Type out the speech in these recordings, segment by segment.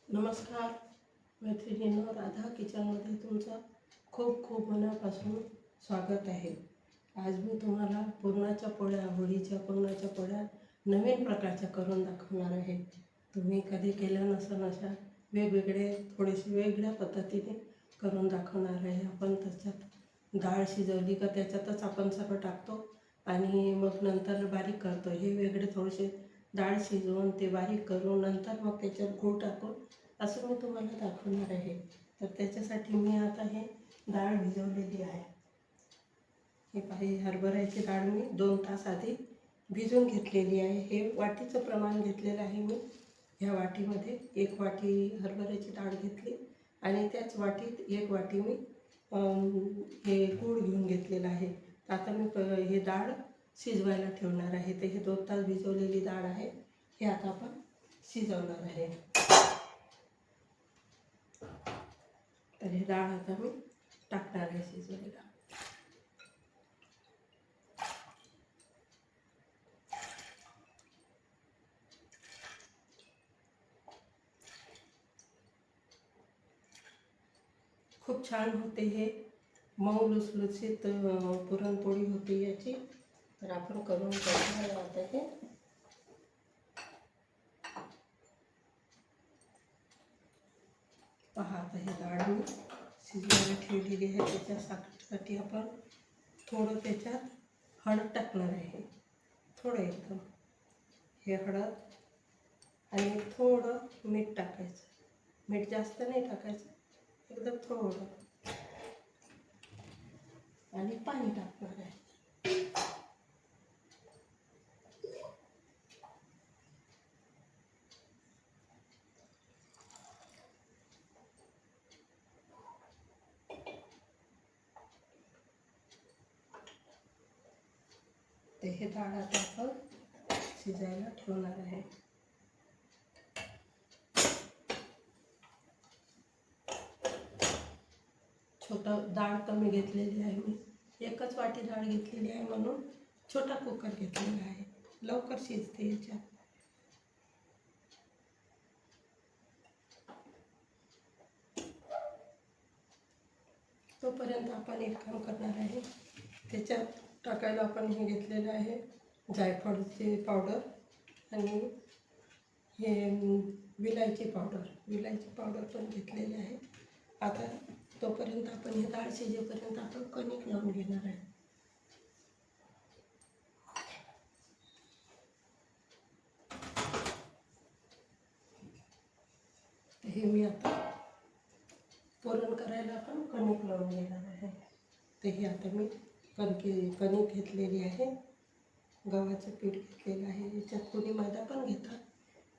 नमस्कार मैत्रिणींनो, राधा किचनमध्ये तुमचं खूप खूप मनापासून स्वागत आहे. आज मी तुम्हाला पुरणाच्या पोळ्या, होळीच्या पुरणाच्या पोळ्या नवीन प्रकारच्या करून दाखवणार आहे. तुम्ही कधी केल्या नसेल अशा वेगवेगळे थोडेसे वेगळ्या पद्धतीने करून दाखवणार आहे. आपण त्याच्यात डाळ शिजवली का त्याच्यातच आपण सगळं टाकतो आणि मग नंतर बारीक करतो. हे वेगळे थोडेसे डाळ शिजवून ते बारीक करून नंतर मग त्याच्यात गूळ टाकून असं मी तुम्हाला दाखवणार आहे. तर त्याच्यासाठी मी आता हे डाळ भिजवलेली आहे. हे पाही हरभऱ्याची डाळ मी 2 तास आधी भिजवून घेतलेली आहे. हे वाटीचं प्रमाण घेतलेलं आहे मी. ह्या वाटीमध्ये 1 वाटी हरभऱ्याची डाळ घेतली आणि त्याच वाटीत 1 वाटी मी हे गूळ घेऊन घेतलेलं आहे. आता मी हे डाळ शिजवायला ठेवणार आहे. तर हे 2 तास भिजवलेली डाळ आहे. हे आता आपण शिजवणार आहे. तर हे डाळ आता मी टाकणार आहे शिजवायला. खूप छान होते हे, मऊ लुसलुसीत पुरणपोळी होते याची. तर आपण करून बघणार आता हे. पहा, आता हे डाळ मी शिजवायला ठेवलेली आहे. त्याच्यासाठी आपण थोडं त्याच्यात हळद टाकणार आहे. थोडं एकदम हे हळद आणि थोडं मीठ टाकायचं. मीठ जास्त नाही टाकायचं, एकदम थोडं. आणि पाणी टाकणार आहे. ते हे डाळ आता आपण शिजायला ठेवणार आहे. छोटं डाळ कमी घेतलेली आहे मी. 1च वाटी डाळ घेतलेली आहे म्हणून छोटा कुकर घेतलेला आहे. लवकर शिजते याच्यात. तोपर्यंत आपण एक काम करणार आहे. त्याच्यात टाकायला आपण हे घेतलेलं आहे जायफळची पावडर आणि हे विलायची पावडर पण घेतलेली आहे. आता तोपर्यंत आपण हे डाळ शिजेपर्यंत आपण कणिक लावून घेणार आहे. हे मी आता पुरण करायला आपण कणिक लावून घेणार आहे. तर हे आता मी कणिक घेतलेली आहे. गव्हाचं पीठ घेतलेलं आहे. याच्यात कोणी मैदा पण घेतात.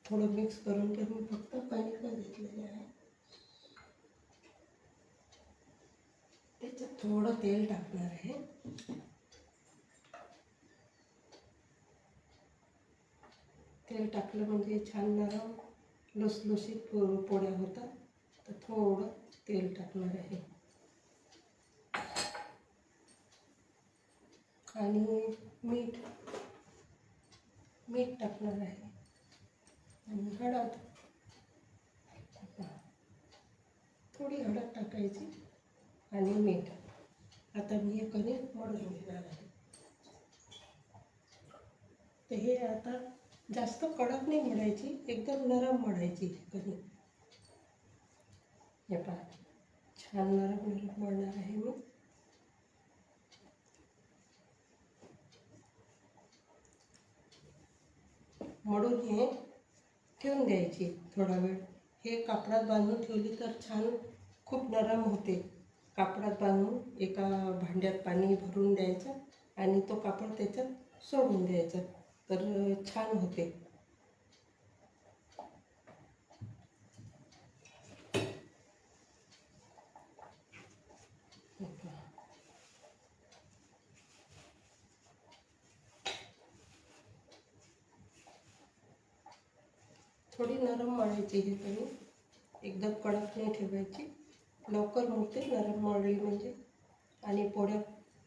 थोडं मिक्स करून पण मी फक्त कणिक घेतलेले आहे. त्याच्यात थोडं तेल टाकणार आहे. तेल टाकलं म्हणजे छान नरम लुसलुशीत पोळ्या होतात. तर थोडं तेल टाकणार आहे आणि मीठ टाकणार आहे आणि हळद, थोडी हळद टाकायची आणि मीठ. आता मी हे कणिक मळून घेणार आहे. तर हे आता जास्त कडक नाही मळायची, एकदम नरम मळायची कणिक. हे पहा, छान नरम मळणार आहे मी. मळून हे ठेवून द्यायची थोडा वेळ. हे कापडात बांधून ठेवली तर छान खूप नरम होते. कापडात बांधून एका भांड्यात पाणी भरून द्यायचं आणि तो कापड त्याच्यात सोडून द्यायचा, तर छान होते. थोडी नरम मळायची ही कणिक, एकदम कडक नाही ठेवायची. लवकर मुरते नरम मळली म्हणजे आणि पोळ्या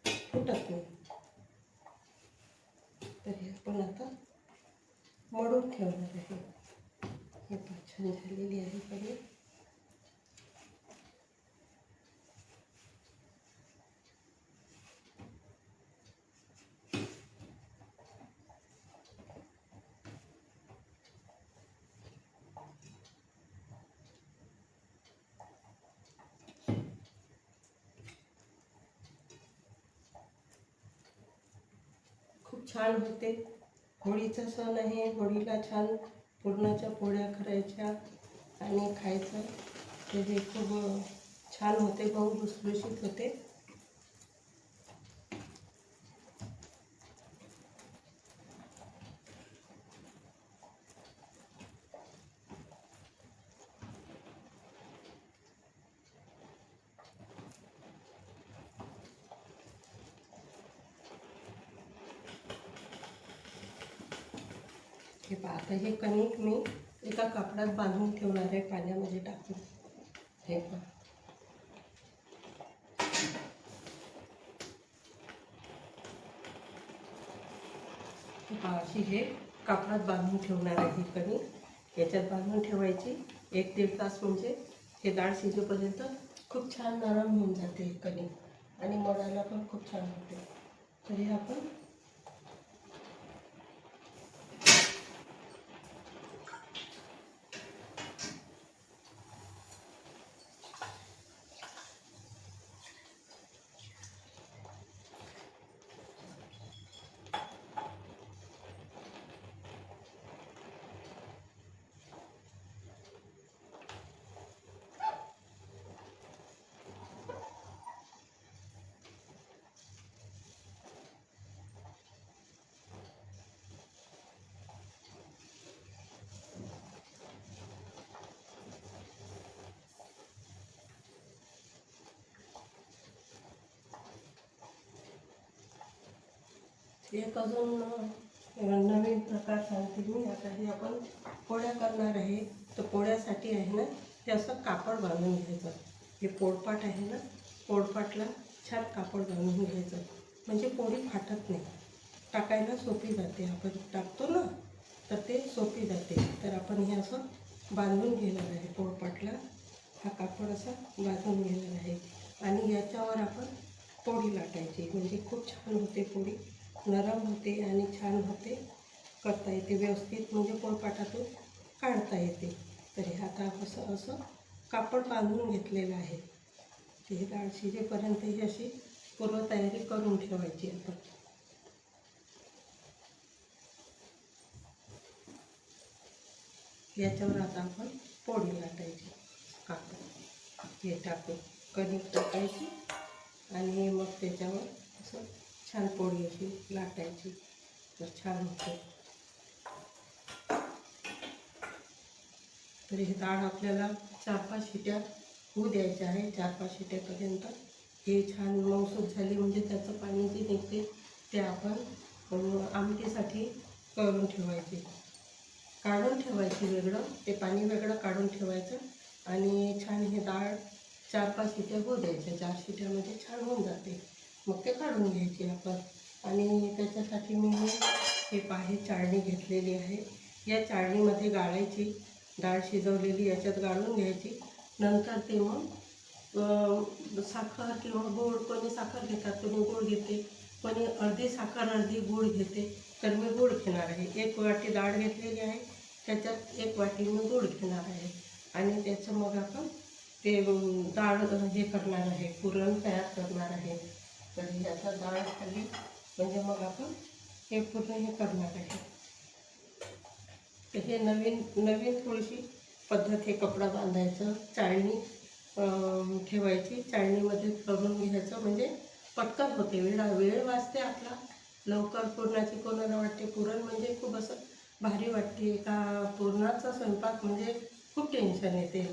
फुटत नाही. तर हे आपण आता मळून ठेवणार आहे. हे पण छान झालेली आहे कढी. खूप छान होते. होळीचा सण आहे. होळीला छान पुरणाच्या पोळ्या करायच्या आणि खायचं. ते खूप छान होते, मऊ लुसलुशीत होते. हे पहा, आता हे कणिक मी एका कापडात बांधून ठेवणार आहे पाण्यामध्ये टाकून. हे पहा, अशी हे कापडात बांधून ठेवणार आहे. ही कणिक याच्यात बांधून ठेवायची 1-1.5 तास, म्हणजे हे डाळ शिजेपर्यंत खूप छान नरम होऊन जाते ही कणिक आणि मळायला पण खूप छान होते. तर हे आपण एक अजून नवीन प्रकार सांगते मी. आता हे आपण पोळ्या करणार आहे. तर पोळ्यासाठी आहे ना, हे असं कापड बांधून घ्यायचं. हे पोळपाट आहे ना, पोळपाटला छान कापड बांधून घ्यायचं, म्हणजे पोळी फाटत नाही, टाकायला सोपी जाते. आपण टाकतो ना, तर ते सोपी जाते. तर आपण हे असं बांधून घेणार आहे. पोळपाटला हा कापड असा बांधून घेणार आहे आणि याच्यावर आपण पोळी लाटायची, म्हणजे खूप छान होते पोळी. नरम होते आणि छान होते, करता येते व्यवस्थित, म्हणजे पोळपाटातून काढता येते. तर हे आता असं असं कापड बांधून घेतलेलं आहे. हे डाळ शिजेपर्यंत ही अशी पूर्वतयारी करून ठेवायची आपण. याच्यावर आता आपण पोळी लाटायची. कापड हे टाकून कणिक टाकायची आणि मग त्याच्यावर असं छान पोळी अशी लाटायची, तर छान होते. तर हे डाळ आपल्याला 4-5 शिट्या होऊ द्यायच्या आहे. 4-5 शिट्यापर्यंत हे छान मऊसूत झाली, म्हणजे त्याचं पाणी जे निघते ते आपण आमटीसाठी करून ठेवायचे, काढून ठेवायची वेगळं. ते पाणी वेगळं काढून ठेवायचं आणि छान हे डाळ 4-5 शिट्या होऊ द्यायच्या. 4 शिट्यामध्ये छान होऊन जाते. मग ते काढून घ्यायचे आपण. आणि त्याच्यासाठी मी हे चाळणी घेतलेली आहे. या चाळणीमध्ये गाळायची डाळ शिजवलेली, याच्यात गाळून घ्यायची. नंतर ते मग साखर किंवा गूळ, कोणी साखर घेतात, कोणी गूळ घेते, कोणी अर्धी साखर अर्धी गूळ घेते. तर मी गूळ घेणार आहे. 1 वाटी डाळ घेतलेली आहे, त्याच्यात 1 वाटी मी गूळ घेणार आहे. आणि त्याचं मग आपण ते डाळ हे करणार आहे, पुरण तयार करणार आहे. तर हे आता डाळ खाली, म्हणजे मग आपण हे पूर्ण हे करणार आहे. तर हे नवीन थोडीशी पद्धत, हे कपडा बांधायचं, चाळणी ठेवायची, चाळणीमध्ये करून घ्यायचं, म्हणजे पटकन होते. वेळ वाचते आपला, लवकर. पुरणाची कोणाला वाटते पुरण म्हणजे खूप असं भारी वाटते का, पुरणाचा स्वयंपाक म्हणजे खूप टेन्शन येते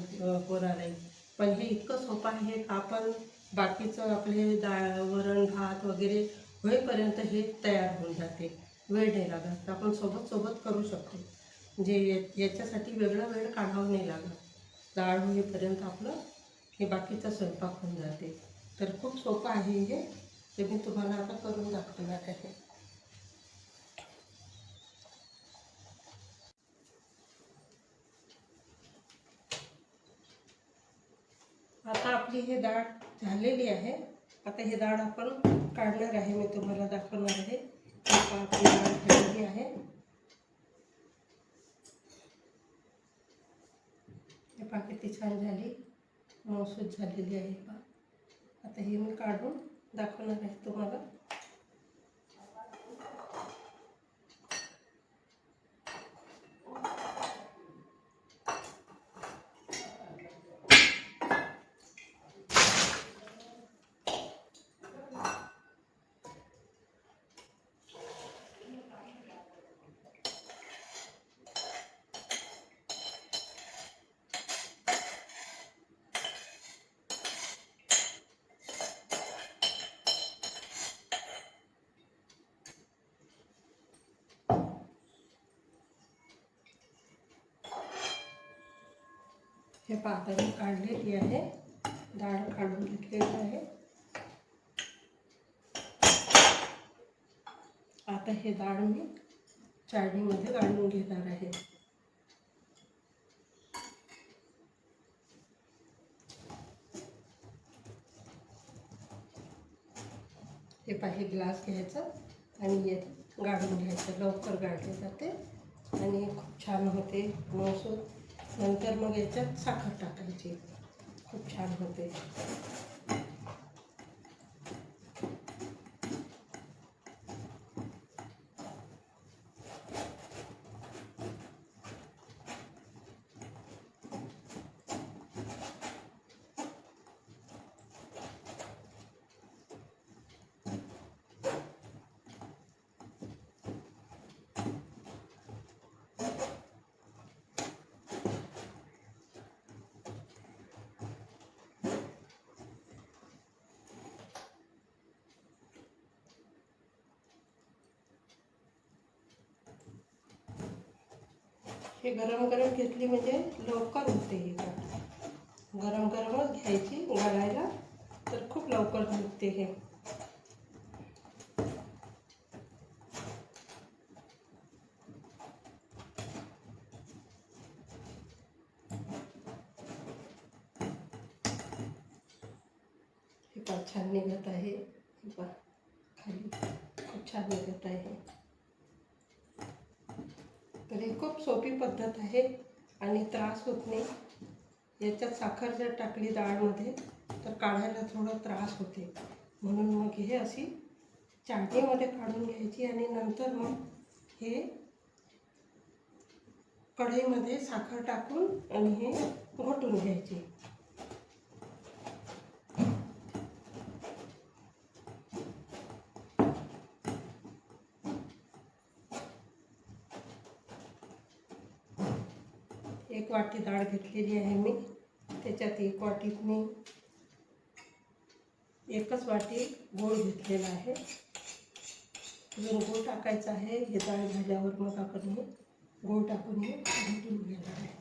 पोरालाही. पण हे इतकं सोपं आहे का, आपण बाकीचं आपले डाळ वरण भात वगैरे होईपर्यंत हे तयार होऊन जाते. वेळ नाही लागत, आपण सोबत करू शकतो. म्हणजे याच्यासाठी वेगळा वेळ काढावा नाही लागत. डाळ होईपर्यंत आपलं हे बाकीचा स्वयंपाक होऊन जाते. तर खूप सोपं आहे हे. ते मी तुम्हाला आता करून दाखवणार आहे. आपली हे डाळ झालेली आहे. आता हे डाळ आपण काढणार आहे, मी तुम्हाला दाखवणार आहे. आपली डाळ झालेली आहे. हे पहा किती छान झाली, मऊसूत झालेली आहे पहा. आता हे मी काढून दाखवणार आहे तुम्हाला. हे पातळ काढलेली आहे, डाळ काढून घेतलेली आहे. आता हे डाळ मी चाळणीमध्ये गाळून घेणार आहे. हे पाही ग्लास घ्यायचा आणि हे गाळून घ्यायचं. लवकर गाळले जाते आणि खूप छान होते मऊसूत. नंतर मग याच्यात साखर टाकायची, खूप छान होते. हे गरम गरम घेतली म्हणजे लवकर होते. हे गरम गरमच घ्यायची घालायला, तर खूप लवकर निघते हे. हे पण छान निघत आहे. हे पण खाली खूप छान निघत आहे. तर ही खूप सोपी पद्धत आहे आणि त्रास होत नाही. याच्यात साखर जर टाकली डाळमध्ये तर काढायला थोडा त्रास होते, म्हणून मग हे अशी चाळणीमध्ये काढून घ्यायची आणि नंतर मग हे कढईमध्ये साखर टाकून आणि हे घोटून घ्यायचे. एक वाटी डाळ घेतलेली आहे मी, त्याच्यात एक वाटीत मी एकच वाटी गूळ घेतलेला आहे. अजून गूळ टाकायचा आहे. हे डाळ झाल्यावर मग आपण हे गूळ टाकून हे घोटून घेणार आहे.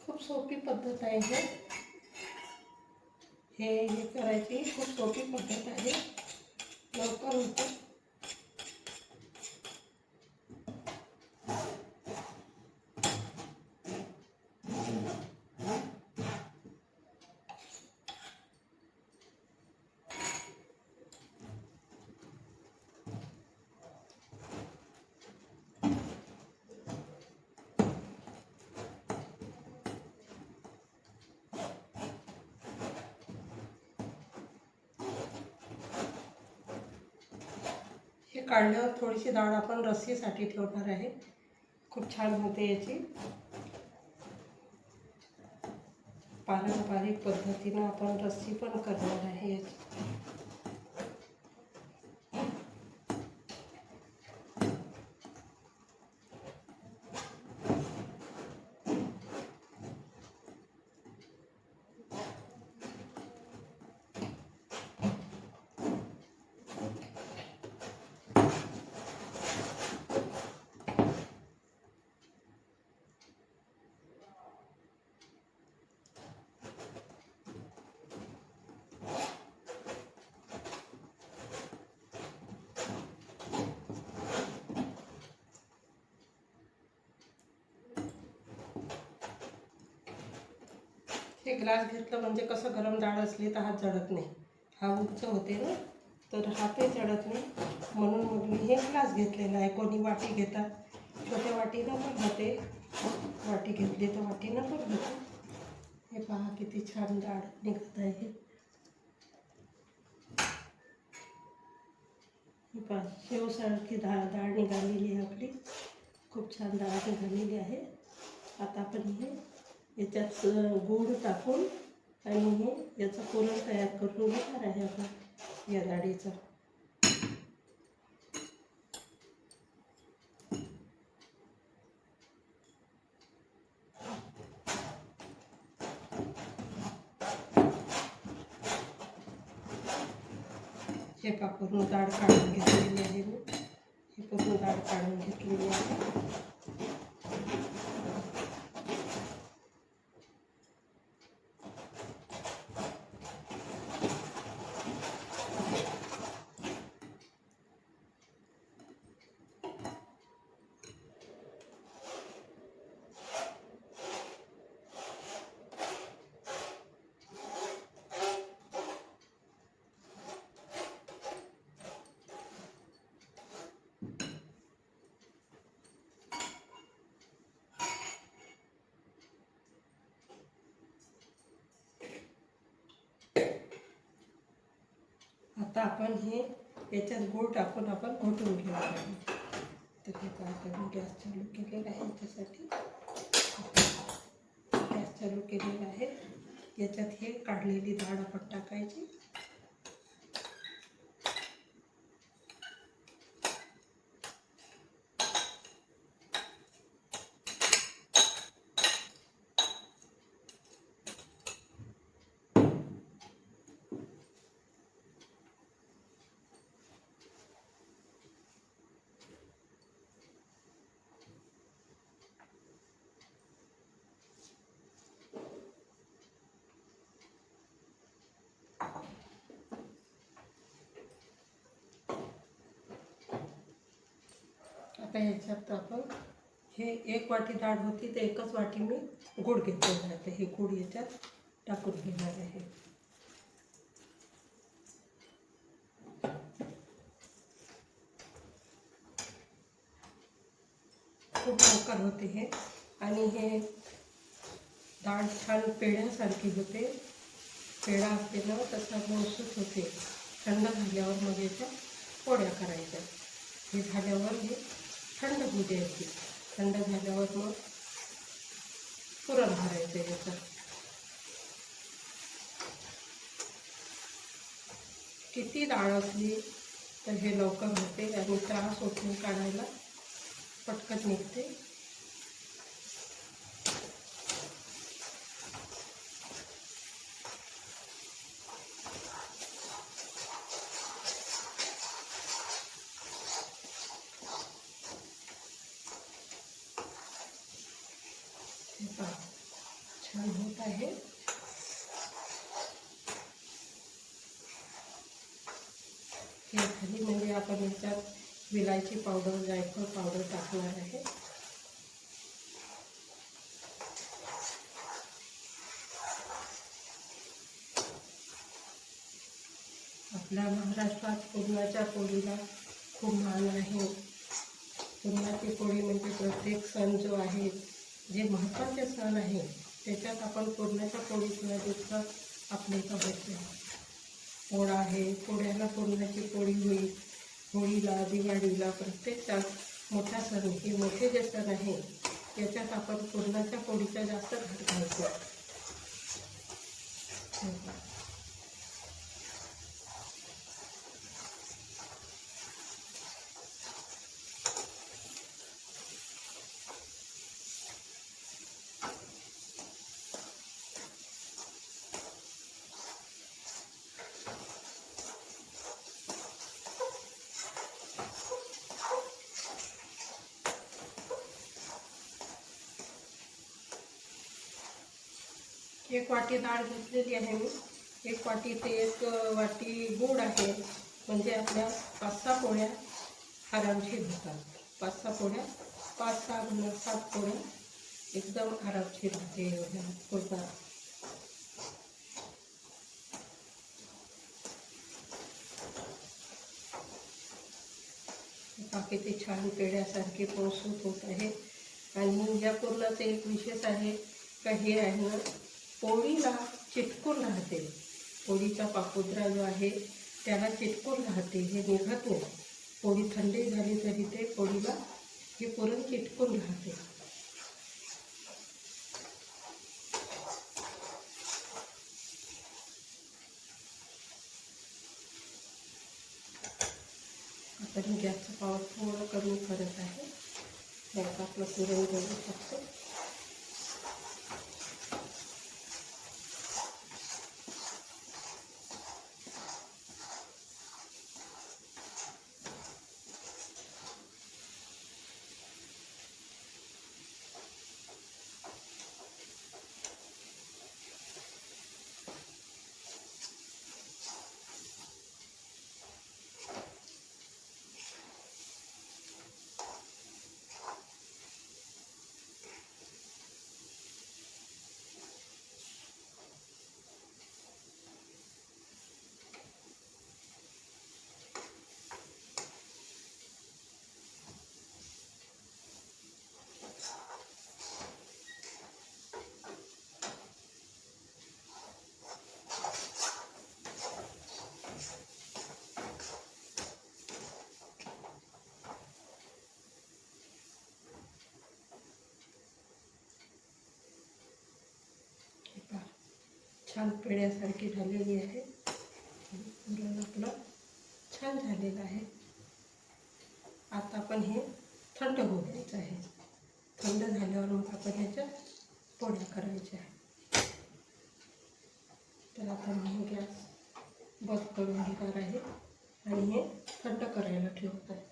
खूप सोपी पद्धत आहे हे करायची. खूप सोपी पद्धत आहे, लवकर होते. काढल्यावर थोडीशी डाळ आपण रस्सीसाठी ठेवणार आहे. खूप छान होते याची. पारंपरिक पद्धतीनं आपण रस्सी पण करणार आहे याची. हे ग्लास घेतलं म्हणजे कसं गरम डाळ असली तर हात जळत नाही. हा उच्च होते ना, तर हातही जळत नाही. म्हणून मग मी हे ग्लास घेतलेला आहे. कोणी वाटी घेतात, छोट्या वाटीनं पण होते. वाटी घेतली तर वाटीनं पण होते. हे पहा किती छान डाळ निघत आहे. हे पहा शेवसारखी डाळ निघालेली आहे आपली. खूप छान डाळ निघालेली आहे. आता आपण हे याच्यात गूळ टाकून आणि हे याचं पुरण तयार करून घेणार आहे आपण या डाळीचं. हे पहा पूर्ण डाळ काढून घेतलेली आहे मी. ही पूर्ण डाळ काढून घेतलेली आहे. आता आपण हे याच्यात गूळ टाकून आपण घोटून घेणार आहे. तर हे आता मी गॅस चालू केलेला आहे. याच्यासाठी गॅस चालू केलेला आहे. याच्यात हे काढलेली डाळ आपण टाकायची. आता ह्याच्यात आपण हे 1 वाटी डाळ होती तर 1च वाटी मी गूळ घेतलेला आहे. तर हे गूळ याच्यात टाकून घेणार आहे. खूप लवकर होते हे आणि हे डाळ छान पेढ्यासारखी होते. पेढा असते ना तसा मऊसूत होते. थंड झाल्यावर मग याच्या पोळ्या करायच्या. हे झाल्यावर हे थंड होऊ द्यायची. थंड झाल्यावर मग पुरण भरायचं याचं. किती डाळ असली तर हे लवकर होते आणि त्रास होत नाही काढायला, पटकन निघते. छान होत आहे. हे झाली म्हणजे आपण याच्यात विलायची पावडर, जायफळ पावडर टाकणार आहे. आपल्या महाराष्ट्रात पुरणाच्या पोळीला खूप मान आहे. पुरणाची पोळी म्हणजे प्रत्येक सण जो आहे, जे महत्त्वाचे सण आहे त्याच्यात आपण पुरणाच्या पोळीशिवाय दुसरं आपल्या इथं होत नाही. पोळा आहे, पोळ्याला पुरणाची पोळी होईल होळीला, दिवाळीला, प्रत्येक सण मोठा सण, हे मोठे जे सण आहे याच्यात आपण पुरणाच्या पोळीचा जास्त घाट घालतो. एक वाटी डाळ घेतलेली आहे मी. एक वाटी ते एक वाटी गूळ आहे. म्हणजे आपल्या 5-6 पोळ्या आरामशीर होतात. 5-6 पोळ्या, 5-6 7 पोळ्या एकदम आरामशीर होते पुरणार. किती छान पेढ्यासारखे पोचूत होत आहे. आणि या पुरणाचं एक विशेष आहे का, हे आहे ना पोळीला चिटकून राहते. पोळीचा पापुद्रा जो आहे त्याला चिटकून राहते, हे निघत नाही. पोळी थंडी झाली तरी ते पोळीला हे पुरण चिटकून राहते. आता मी गॅसचा पावर थोडं कमी करत आहे. त्यात आपलं पुरण करू शकतो. छान पेढ्यासारखी झालेली आहे. पुरण आपलं छान झालेलं आहे. आता आपण हे थंड होऊ द्यायचं आहे. थंड झाल्यावर मग आपण ह्याच्या पोळ्या करायच्या आहे. तर आता मी गॅस बंद करून घेणार आहे आणि हे थंड करायला ठेवत आहे.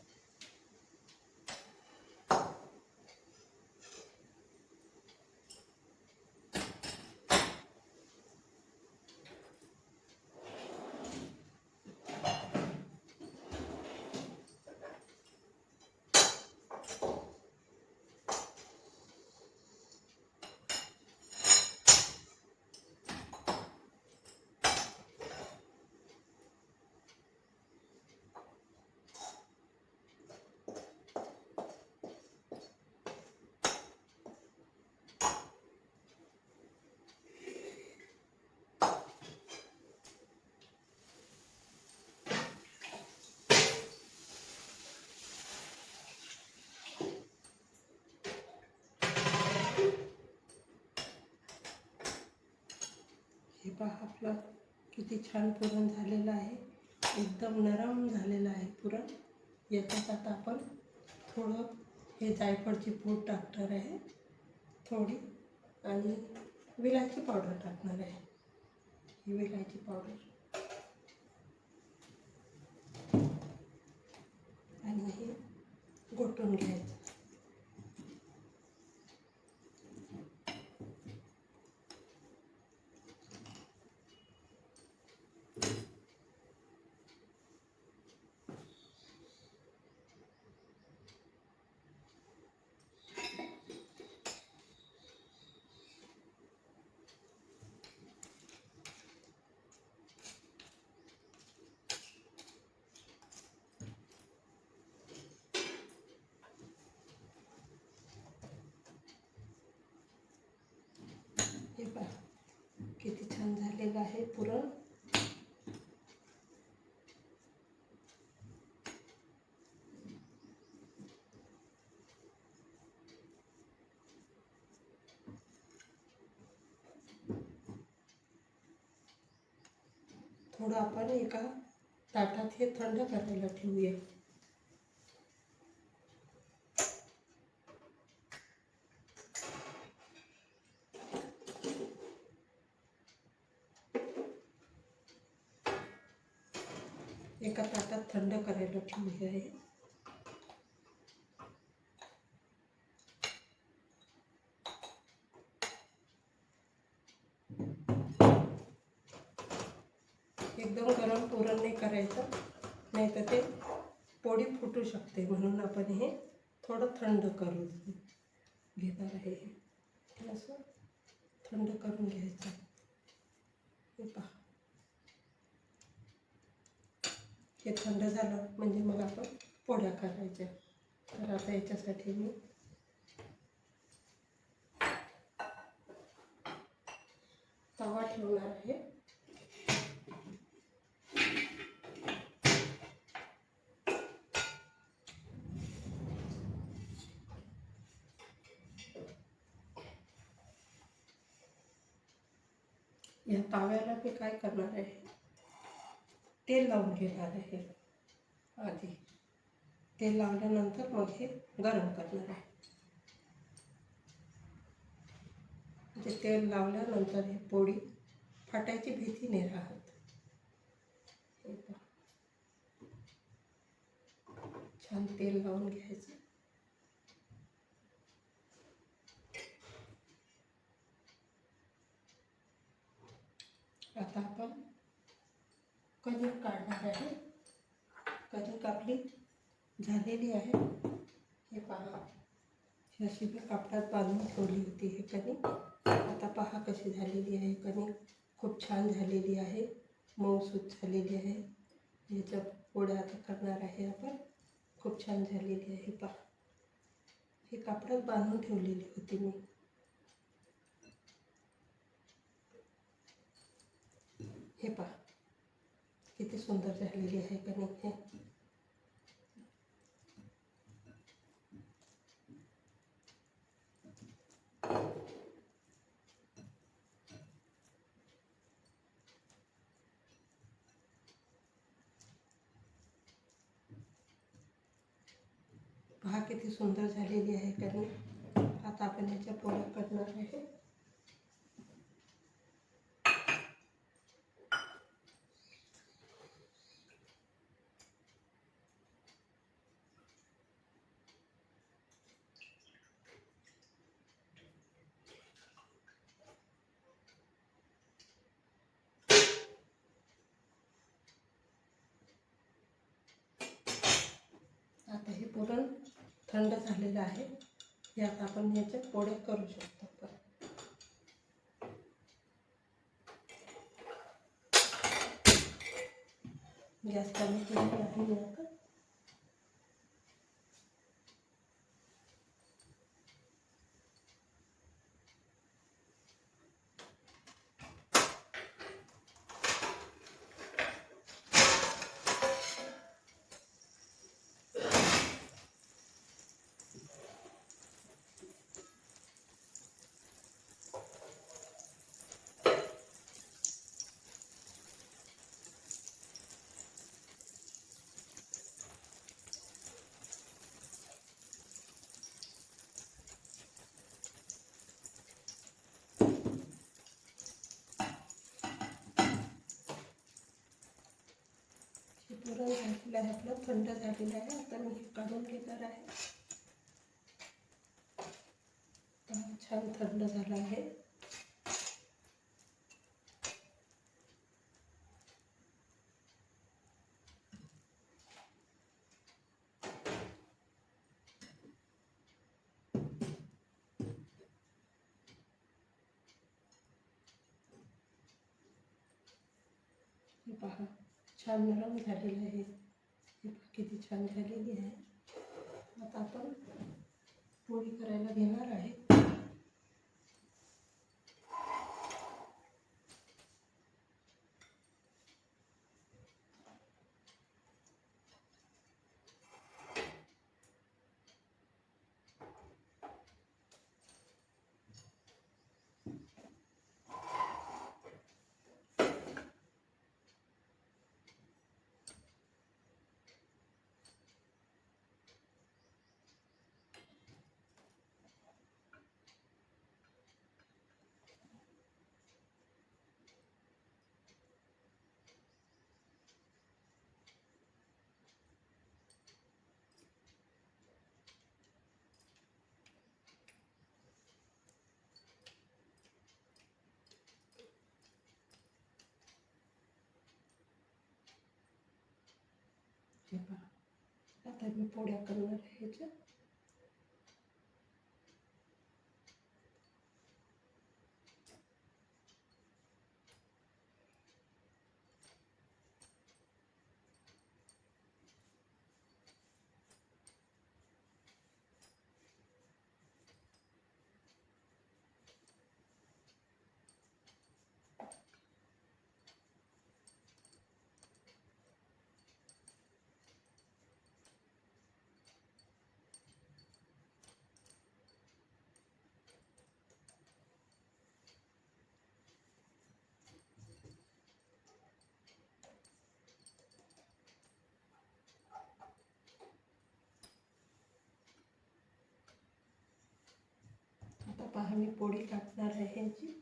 हे पहा आपलं किती छान पुरण झालेलं आहे. एकदम नरम झालेलं आहे पुरण. याच्यात आता आपण थोडं हे जायफळची पूड टाकणार आहे थोडी, आणि विलायची पावडर टाकणार आहे. ही विलायची पावडर आणि हे घोटून घ्यायचं. हे पहा किती छान झालेलं आहे पुरण. थोडं आपण एका ताटात हे थंड करायला ठेवूया. एका ताटात थंड करायला ठेवूया आहे. एकदम गरम पुरण नाही करायचं, नाही तर ते पोळी फुटू शकते. म्हणून आपण हे थोडं थंड करून घेणार आहे. हे असं थंड करून घ्यायचं. हे पहा, हे थंड झालं म्हणजे मग आपण पोळ्या करायच्या. तर आता याच्यासाठी मी तवा ठेवणार आहे. या तव्याला मी काय करणार आहे, तेल लावून घेणार आहे. आधी तेल लावल्यानंतर मग हे गरम करणार आहे. म्हणजे तेल लावल्यानंतर ही पोळी फाटायची भीती नाही राहत. हे पहा, छान तेल लावून घ्यायचं. आता आपण कणिक काढणार आहे. कणिक आपली झालेली आहे. हे पहा, अशी मी कापडात बांधून ठेवली होती हे कणिक. आता पहा कशी झालेली आहे कणिक. खूप छान झालेली आहे, मऊसूत झालेली आहे. याच्या पोळ्या आता करणार आहे आपण. खूप छान झालेली आहे. पहा, हे कापडात बांधून ठेवलेली होती मी. हे पहा किती सुंदर झालेली आहे कणिक. हे पहा किती सुंदर झालेली आहे कणिक. आता आपण याच्या पोळ्या करणार आहे. आता हे पुरण थंड झालेलं आहे. यात आपण याच्या पोळ्या करू शकतो. गॅस कमी केलेली आहे मी आता. पुरण झालेलं आहे आपलं, थंड झालेलं आहे. आता मी हे काढून घेणार आहे. छान थंड झालं आहे. हे पहा छान नरम झालेलं आहे. हे पहा किती छान झालेली आहे. आता आपण पोळी करायला घेणार आहे. हे पहा, आता मी पोळ्या करणार आहे ह्याच्या. आता पहा मी पोळी टाकणार आहे ह्याची.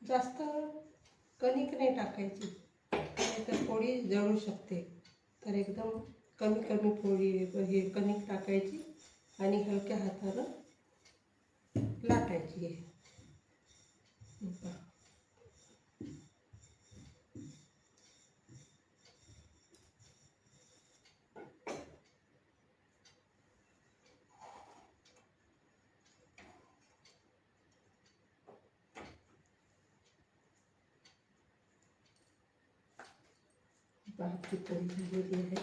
जास्त कणिक नाही टाकायची, नाहीतर पोळी जळू शकते. तर एकदम कमी कमी पोळी हे कणिक टाकायची आणि हलक्या हातानं लाटायची आहे. आपली पोळी झालेली आहे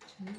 छान.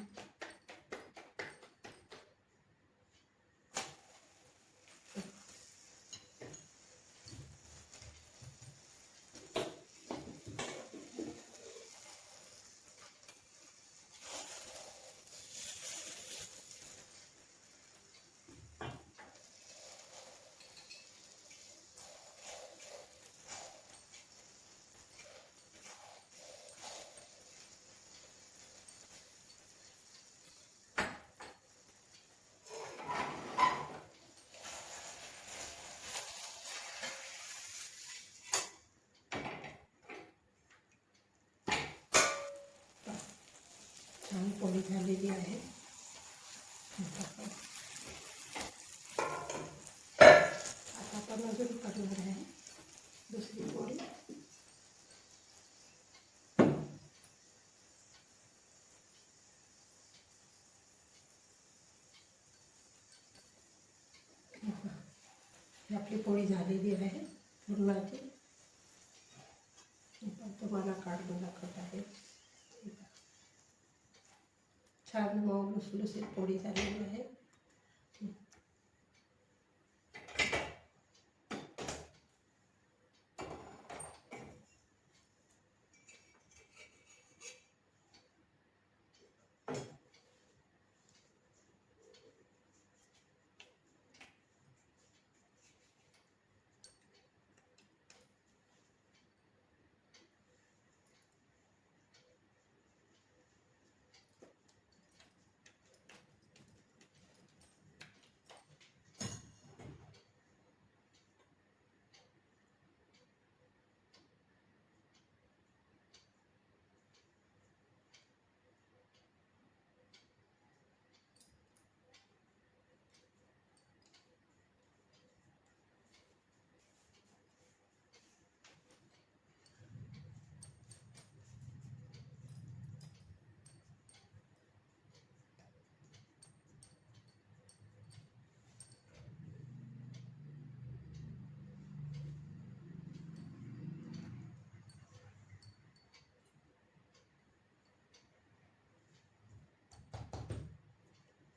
छान पोळी झालेली आहे. आता आपण अजून करणार आहे दुसरी पोळी. आपली पोळी झालेली आहे पुरणाची. तुम्हाला काढून दाखवत आहे. छान मऊ लुसलुसीत पोळी झालेली आहे.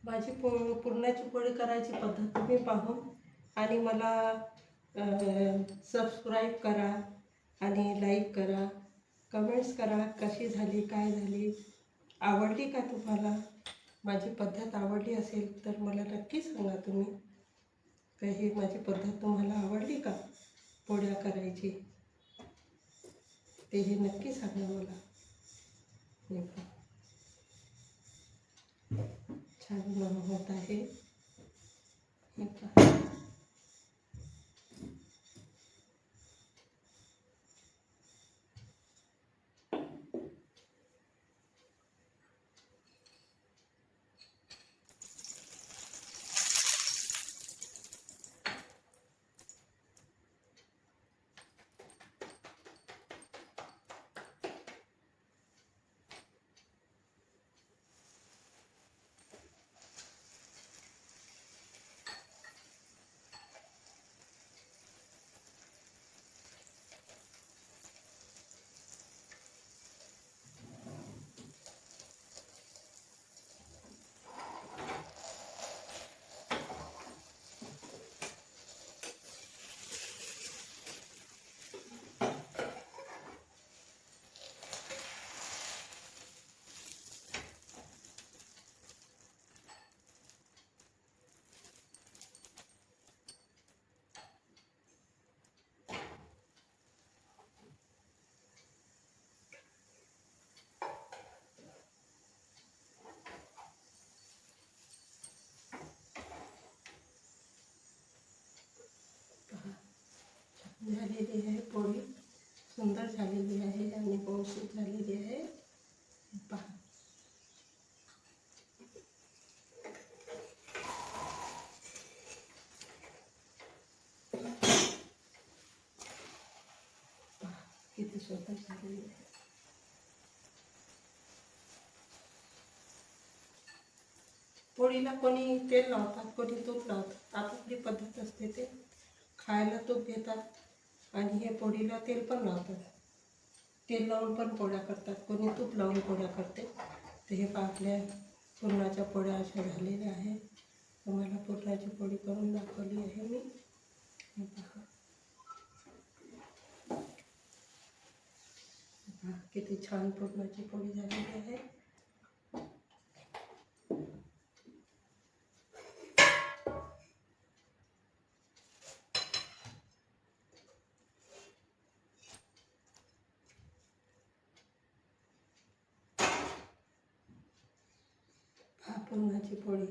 माझी पुरणाची पोळी करायची पद्धत तुम्ही पाहून आणि मला सबस्क्राईब करा आणि लाईक करा, कमेंट्स करा कशी झाली, काय झाली, आवडली का तुम्हाला. माझी पद्धत आवडली असेल तर मला नक्की सांगा तुम्ही, का ही माझी पद्धत तुम्हाला आवडली का पोळ्या करायची, ते हे नक्की सांगा मला. छान होत आहे. हे पहा झालेली आहे पोळी, सुंदर झालेली आहे आणि पोळशी झालेली आहे. पहा, किती सुंदर झालेली आहे. पोळीला कोणी तेल लावतात, कोणी तूप लावतात. आपापली पद्धत असते. ते खायला तूप घेतात आणि हे पोळीला तेल पण लावतात. तेल लावून पण पोळ्या करतात, कोणी तूप लावून पोळ्या करते. तर हे आपल्या पुरणाच्या पोळ्या अशा झालेल्या आहेत. तुम्हाला पुरणाची पोळी करून दाखवली आहे मी. हे पहा, किती छान पुरणाची पोळी झालेली आहे. पुरणाची पोळी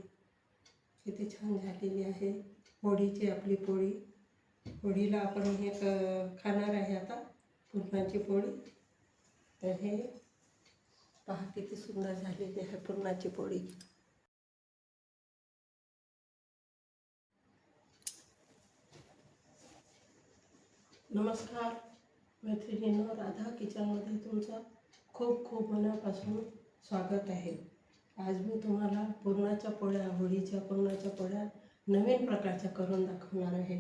किती छान झालेली आहे. पोळीची आपली पोळी, पोळीला आपण हे खाणार आहे आता पुरणाची पोळी. तर हे पहा, किती सुंदर झालेली आहे पुरणाची पोळी. नमस्कार मैत्रिणींनो, राधा किचनमध्ये तुमचं खूप खूप मनापासून स्वागत आहे. आज मी तुम्हाला पुरणाच्या पोळ्या, होळीच्या पुरणाच्या पोळ्या नवीन प्रकारच्या करून दाखवणार आहे.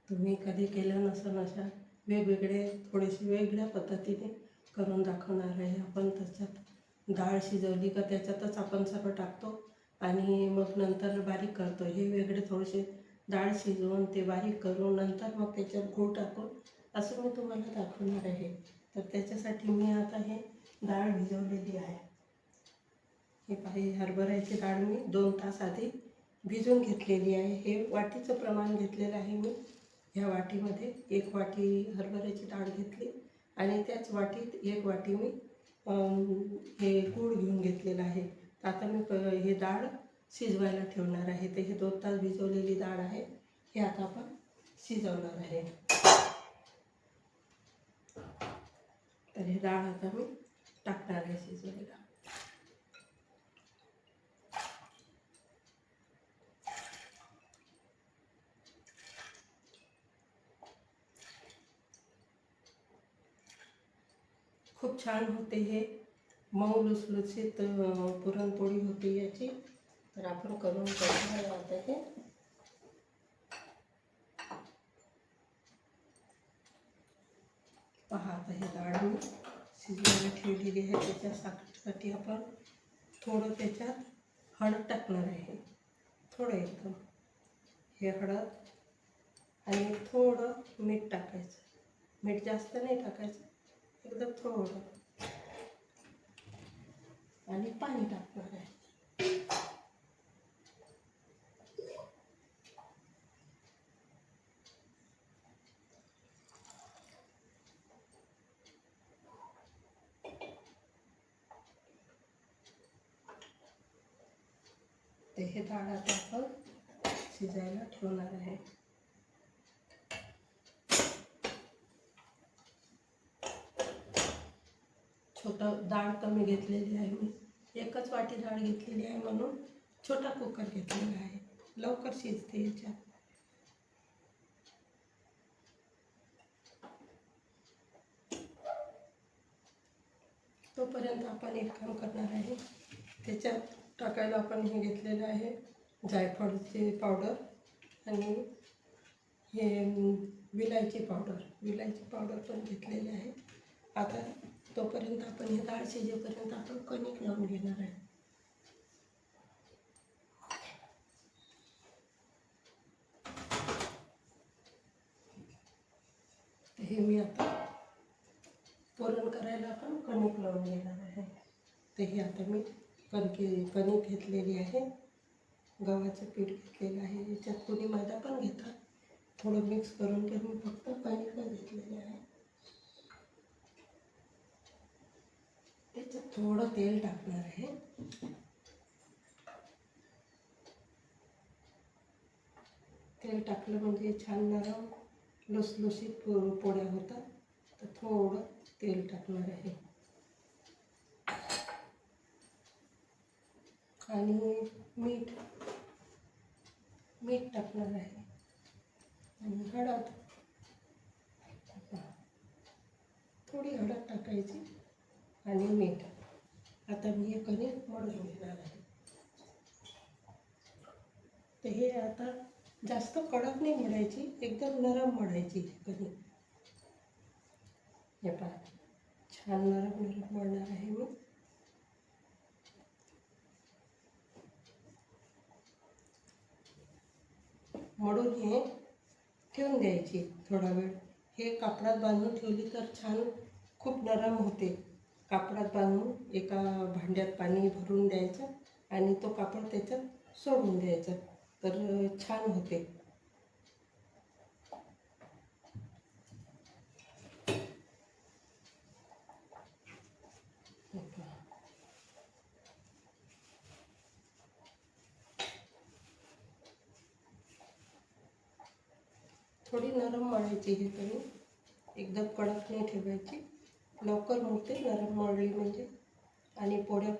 तुम्ही कधी केल्या नसेल अशा वेगवेगळे, थोडेसे वेगळ्या पद्धतीने करून दाखवणार आहे. आपण त्याच्यात डाळ शिजवली का त्याच्यातच आपण सर्व टाकतो आणि मग नंतर बारीक करतो. हे वेगळे थोडेसे डाळ शिजवून ते बारीक करून नंतर मग त्याच्यात गूळ टाकून असं मी तुम्हाला दाखवणार आहे. तर त्याच्यासाठी मी आता हे डाळ भिजवलेली आहे. हे पाही, हरभऱ्याची डाळ मी 2 तास आधी भिजवून घेतलेली आहे. हे वाटीचं प्रमाण घेतलेलं आहे मी. ह्या वाटीमध्ये 1 वाटी हरभऱ्याची डाळ घेतली आणि त्याच वाटीत 1 वाटी मी हे गूळ घेऊन घेतलेलं आहे. तर आता मी हे डाळ शिजवायला ठेवणार आहे. तर हे 2 तास भिजवलेली डाळ आहे, हे आता आपण शिजवणार आहे. तर हे डाळ आता मी टाकणार आहे शिजवायला. खूप छान होते हे, मऊ लुसलुसीत पुरणपोळी होती याची. तर आपण करून बघूया आता हे. पहा, आता हे डाळ मी शिजवायला ठेवलेली आहे. त्याच्यासाठी आपण थोडं त्याच्यात हळद टाकणार आहे, थोडं एकदम. हे हळद आणि थोडं मीठ टाकायचं. मीठ जास्त नाही टाकायचं, एकदम थोडं. आणि पाणी टाकणार आहे. ते हे डाळ आता आपण शिजायला ठेवणार आहे. छोटं डाळ कमी घेतलेली आहे मी. 1च वाटी डाळ घेतलेली आहे म्हणून छोटा कुकर घेतलेला आहे. लवकर शिजते याच्यात. तोपर्यंत आपण एक काम करणार आहे. त्याच्यात टाकायला आपण हे घेतलेलं आहे जायफळची पावडर आणि हे विलायची पावडर पण घेतलेली आहे. आता तोपर्यंत आपण हे डाळ शिजेपर्यंत आपण कणिक लावून घेणार आहे. हे मी आता पुरण करायला आपण कणिक लावून घेणार आहे. तर हे आता मी कणिक घेतलेली आहे, गव्हाचं पीठ घेतलेलं आहे. याच्यात कोणी मैदा पण घेतात, थोडं मिक्स करून. तर मी फक्त कणिक घेतलेले आहे. त्याच्यात थोडं तेल टाकणार आहे. तेल टाकलं म्हणजे छान नरम लुसलुशीत पोळ्या होतात. तर थोडं तेल टाकणार आहे आणि मीठ टाकणार आहे आणि हळद, थोडी हळद टाकायची आणि मीठ. आता मी हे कणिक मळून घेणार आहे. तर हे आता जास्त कडक नाही मळायची, एकदम नरम मळायची कणिक. हे पहा, छान नरम मळणार आहे मी. मळून हे ठेवून द्यायची थोडा वेळ. हे कापडात बांधून ठेवली तर छान खूप नरम होते. कापडात बांधून एका भांड्यात पाणी भरून द्यायचं आणि तो कापड त्याच्यात सोडून द्यायचा, तर छान होते. थोडी नरम मळायची ही कणिक, एकदम कडक नाही ठेवायची. लवकर मुरते नरम मळली म्हणजे, आणि पोळ्या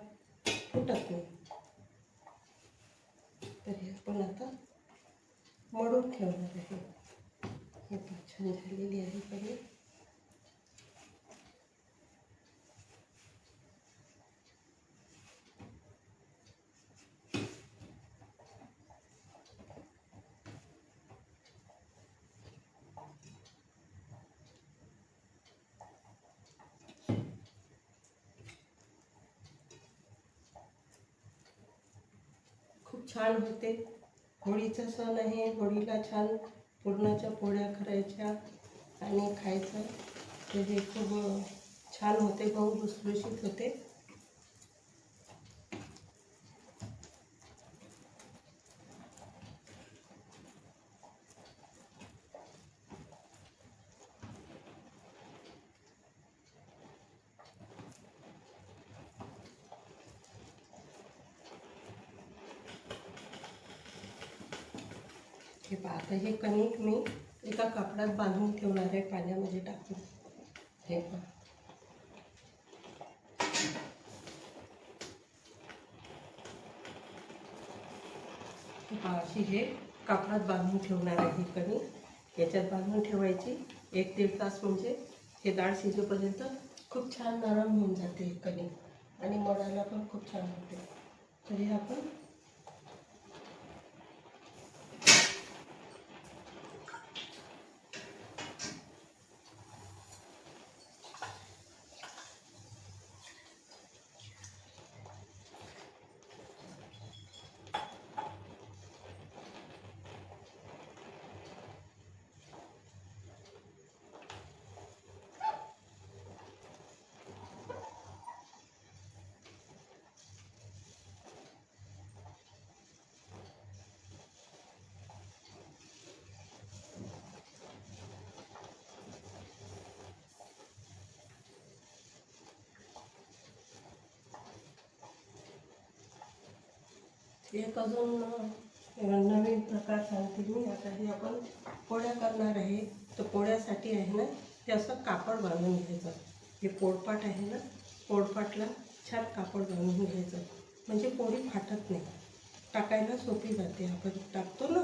फुटत नाही. तर हे आपण आता मळून ठेवणार आहे. हे पण छान झालेली आहे कणिक. खूप छान होते. होळीचा सण आहे, होळीला छान पुरणाच्या पोळ्या करायच्या आणि खायचं. तर हे खूप छान होते, मऊ लुसलुशीत होते. हे पहा, आता हे कणिक मी एका कापडात बांधून ठेवणार आहे पाण्यामध्ये टाकून. हे पहा, अशी हे कापडात बांधून ठेवणार आहे कणिक. याच्यात बांधून ठेवायची 1-1.5 तास, म्हणजे हे डाळ शिजेपर्यंत खूप छान नरम होऊन जाते हे कणिक आणि मळायला पण खूप छान होते. तर हे आपण एक अजून नवीन प्रकार सांगते मी. आता हे आपण पोळ्या करणार आहे, तर पोळ्यासाठी आहे ना, हे असं कापड बांधून घ्यायचं. हे पोळपाट आहे ना, पोळपाटला छान कापड बांधून घ्यायचं, म्हणजे पोळी फाटत नाही, टाकायला सोपी जाते. आपण टाकतो ना,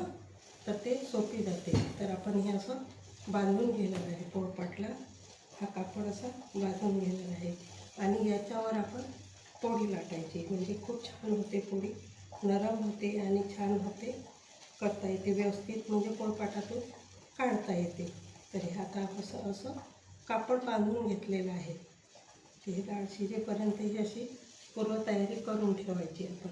तर ते सोपी जाते. तर आपण हे असं बांधून घेणार आहे. पोळपाटला हा कापड असा बांधून घेणार आहे आणि याच्यावर आपण पोळी लाटायची, म्हणजे खूप छान होते पोळी. नरम होते आणि छान होते, करता येते व्यवस्थित, म्हणजे पोळपाटातून काढता येते. तर हे आता असं असं कापड बांधून घेतलेलं आहे. ते डाळ शिजेपर्यंत ही अशी पूर्वतयारी करून ठेवायची आपण.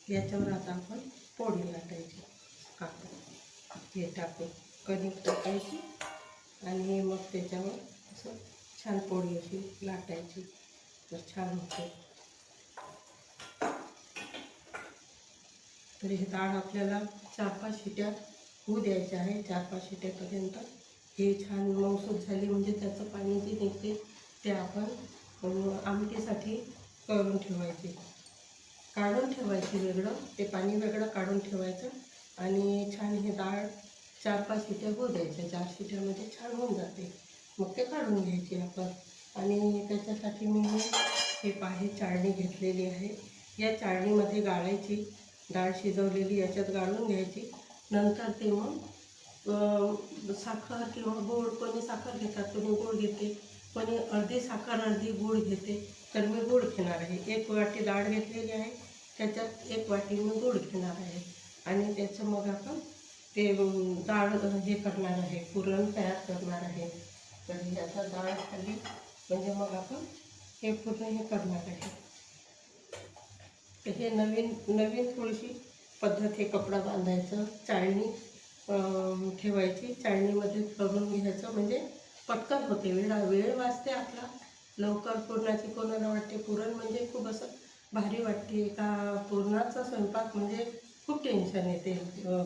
याच्यावर आता आपण पोळी लाटायची. कापड हे टाकून कणिक टाकायची आणि मग त्याच्यावर असं छान पोळी अशी लाटायची, तर छान होते. तर हे डाळ आपल्याला 4-5 शिट्या होऊ द्यायच्या आहे. 4-5 शिट्यापर्यंत हे छान मऊसूत झाली म्हणजे त्याचं पाणी जे निघते ते आपण आमटीसाठी करून ठेवायचे. काढून ठेवायची वेगळं, ते पाणी वेगळं काढून ठेवायचं आणि छान हे डाळ 4-5 शिट्या होऊ द्यायच्या. 4 शिट्यामध्ये छान होऊन जाते. मग ते काढून घ्यायची आपण. आणि त्याच्यासाठी मी हे चाळणी घेतलेली आहे. या चाळणीमध्ये गाळायची डाळ शिजवलेली, याच्यात गाळून घ्यायची. नंतर ते मग साखर किंवा गूळ, कोणी साखर घेतात, कोणी गूळ घेते, कोणी अर्धी साखर अर्धी गूळ घेते. तर मी गूळ घेणार आहे. 1 वाटी डाळ घेतलेली आहे, त्याच्यात 1 वाटी मी गूळ घेणार आहे. आणि त्याचं मग आपण ते डाळ हे करणार आहे, पुरण तयार करणार आहे. तर याचा डाळ खाली म्हणजे मग आपण हे पूर्ण हे करणार आहे. हे नवीन थोडीशी पद्धत, हे कपडा बांधायचं, चाळणी ठेवायची, चाळणीमध्ये करून घ्यायचं म्हणजे पटकन होते. वेळ वाचते आपला, लवकर. पुरणाची कोणाला वाटते पुरण म्हणजे खूप असं भारी वाटते का, पुरणाचा स्वयंपाक म्हणजे खूप टेन्शन येते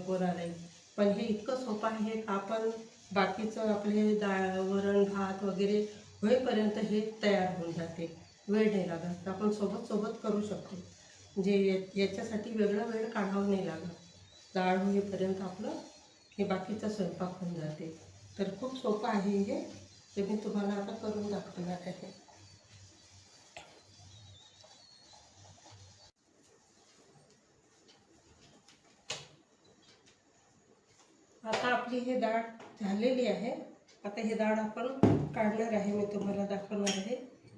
पोरालाही. पण हे इतकं सोपं आहे का आपण बाकीचं आपले डाळ वरण भात वगैरे होईपर्यंत हे तयार होऊन जाते. वेळ नाही लागत, आपण सोबत करू शकतो. म्हणजे याच्यासाठी वेगळा वेळ काढावा नाही लागत. डाळ होईपर्यंत आपलं हे बाकीचा स्वयंपाक होऊन जाते. तर खूप सोपं आहे हे. ते मी तुम्हाला आता करून दाखवणार आहे. आता आपली ही डाळ झालेली आहे. आता ही डाळ आपण काढणार आहे, मी तुम्हाला दाखवणार आहे.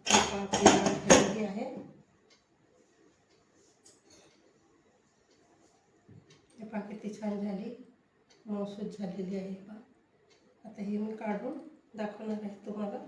आता आपली डाळ झालेली आहे. हे पहा किती छान झाली, मऊसूत झालेली आहे पहा. आता ही मी काढून दाखवणार आहे तुम्हाला.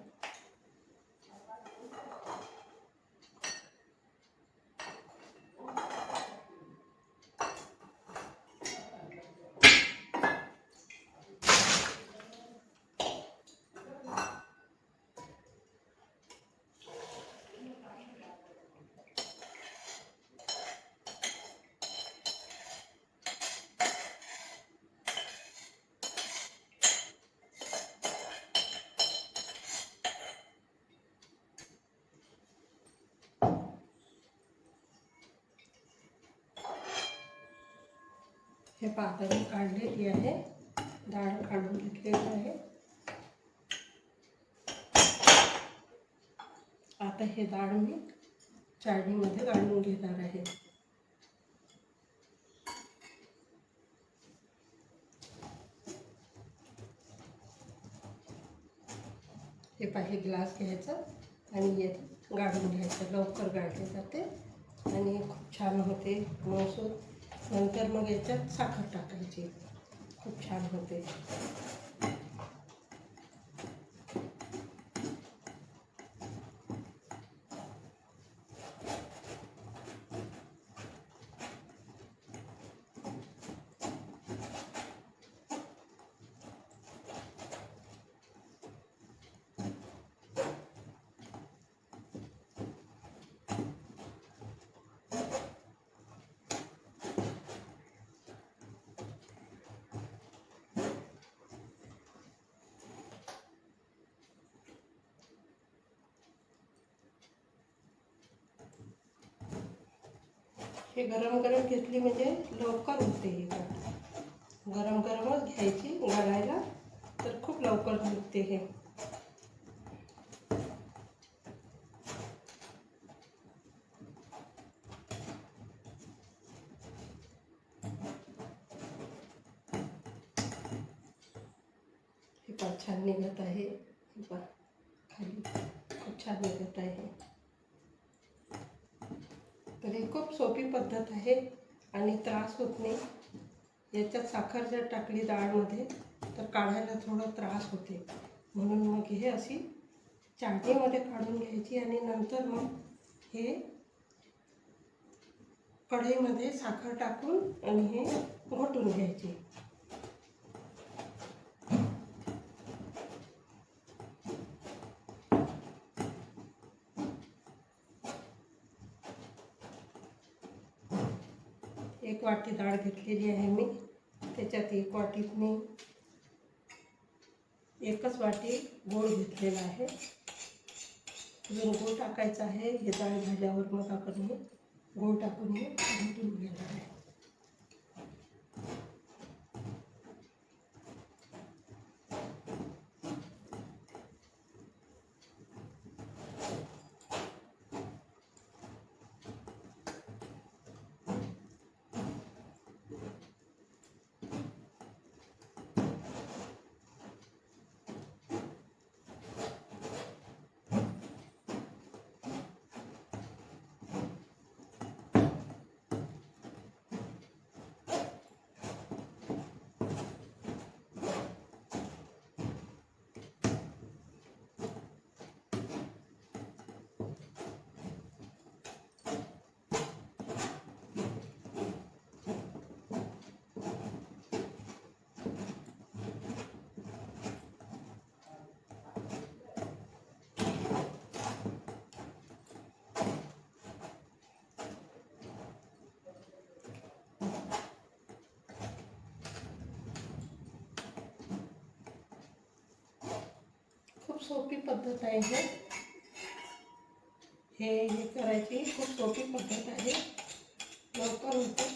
हे पातळ काढलेली आहे, डाळ काढून घेतलेली आहे. आता हे डाळ मी चाळणीमध्ये गाळून घेणार आहे. हे पाही ग्लास घ्यायचा आणि यात गाळून घ्यायचं. लवकर गाळले जाते आणि खूप छान होते मऊसूत. नंतर मग याच्यात साखर टाकायची, खूप छान होते. हे गरम गरम घेतली म्हणजे लवकर होते. गरम गरमच घ्यायची गाळायला, तर खूप लवकर निघते हे. हे पण छान निघत आहे. हे पण खाली खूप छान निघत आहे. तर ही खूप सोपी पद्धत आहे आणि त्रास होत नाही. याच्यात साखर जर टाकली डाळमध्ये तर काढायला थोडा त्रास होते. म्हणून मग हे अशी चाळणीमध्ये काढून घ्यायची आणि नंतर मग हे कढईमध्ये साखर टाकून आणि हे घोटून घ्यायचे. एक वाटी डाळ घेतलेली आहे मी, त्याच्यात 1 वाटीत मी 1च वाटी गूळ घेतलेला आहे. अजून गूळ टाकायचा आहे. हे डाळ झाल्यावर मग आपण हे गूळ टाकून हे घोटून घेणार आहे. खूप सोपी पद्धत आहे हे करायची. खूप सोपी पद्धत आहे, लवकर होते.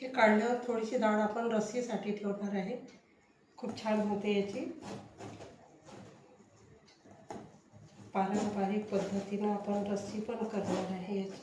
हे काढल्यावर थोडीशी डाळ आपण रस्सीसाठी ठेवणार आहे. खूप छान होते याची. पारंपरिक पद्धतीनं आपण रस्सी पण करणार आहे याची.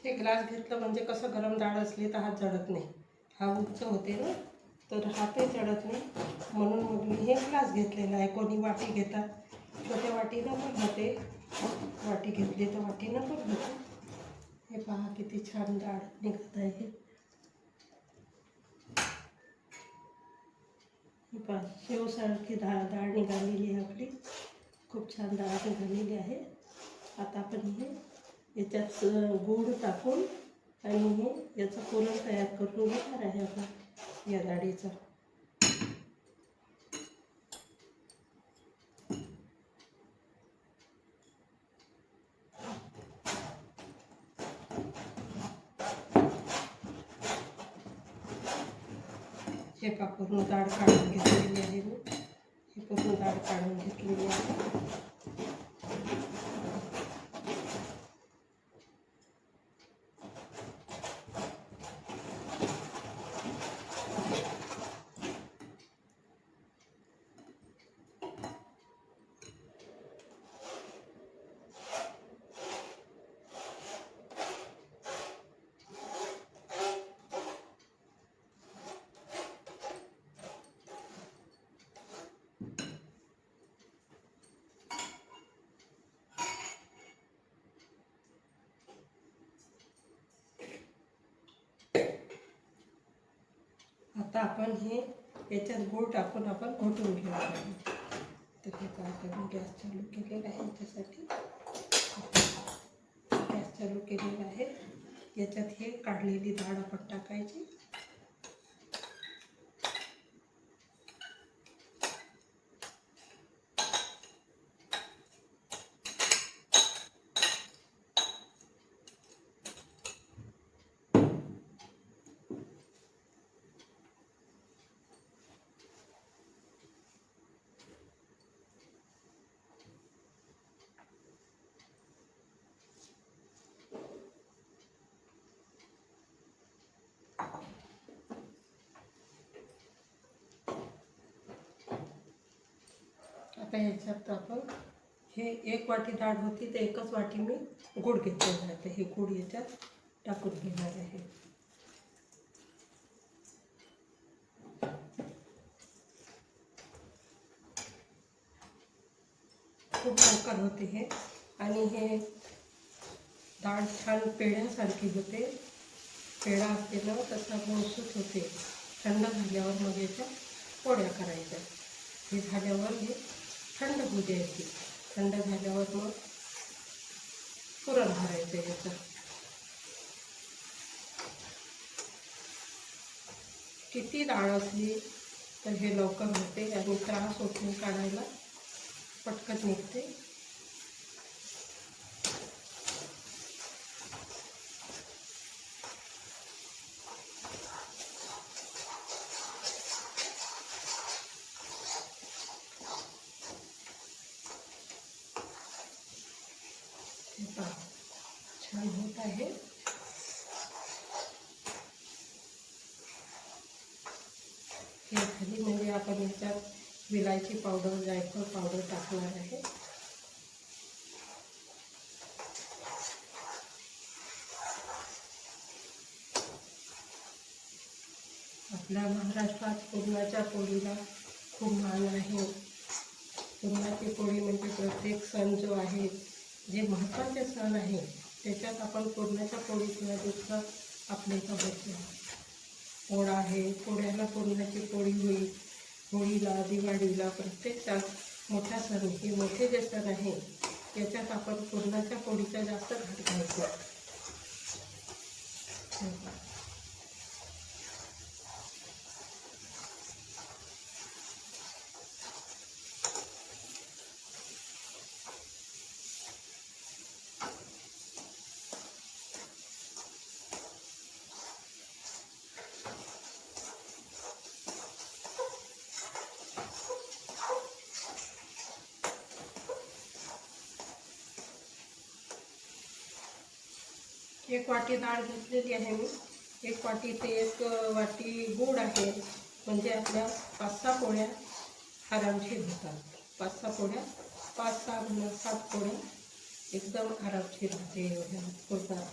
हे ग्लास घेतलं म्हणजे कसं, गरम डाळ असली तर हात जळत नाही. हा उच्च होते ना, तर हातही जळत नाही. म्हणून मग मी हे ग्लास घेतलेला आहे. कोणी वाटी घेतात, छोट्या वाटीनं पण होते. वाटी घेतली तर वाटीनं पण होते. हे पहा किती छान डाळ निघत आहे. हे पहा शेवसारखी डाळ निघालेली आहे आपली. खूप छान डाळ निघालेली आहे. आता आपण हे याच्यात गूळ टाकून आणि हे याचं पुरण तयार करून घेणार आहे आपण या डाळीचं. हे पहा पूर्ण डाळ काढून घेतलेली आहे मी. ही पूर्ण डाळ काढून घेतलेली आहे. आता आपण हे याच्यात गूळ टाकून आपण घोटून घेणार आहे. तर हे आपण गॅस चालू केलेला आहे. याच्यासाठी गॅस चालू केलेला आहे. याच्यात हे काढलेली डाळ आपण टाकायची. आता ह्याच्यात आपण हे 1 वाटी डाळ होती तर 1च वाटी मी गूळ घेतलेला आहे. हे गूळ याच्यात टाकून घेणार आहे. खूप लवकर होते हे आणि हे डाळ छान पेढ्यासारखी होते. पेढा असते ना तसा मऊसूत होते. थंड झाल्यावर मग याच्या पोळ्या करायच्या. हे झाल्यावर हे थंड होऊ द्यायची. थंड झाल्यावर मग पुरण भरायचं याचं. किती डाळ असली तर हे लवकर होते आणि त्रास होत नाही काढायला, पटकन निघते. छान होत आहे. हे झाली म्हणजे आपण याच्यात विलायची पावडर, जायफळ पावडर टाकणार आहे. आपल्या महाराष्ट्रात पुरणाच्या पोळीला खूप मान आहे. पुरणाची पोळी म्हणजे प्रत्येक सण जो आहे, जे महत्त्वाचे सण आहे त्याच्यात आपण पुरणाच्या पोळीशिवाय दुसरं आपल्या इथं होत नाही. पोळा आहे, पोळ्याला पुरणाची पोळी होईल. होळीला, दिवाळीला, प्रत्येक सण मोठा सण, हे मोठे जे सण आहे याच्यात आपण पुरणाच्या पोळीचा जास्त घाट घ्यायचा. 1 वाटी डाळ घेतलेली आहे मी. 1 वाटी ते 1 वाटी गूळ आहे. म्हणजे आपल्या 5-6 पोळ्या आरामशीर होतात. 5-6 पोळ्या, 5-6 7 पोळ्या एकदम आरामशीर होते होतात.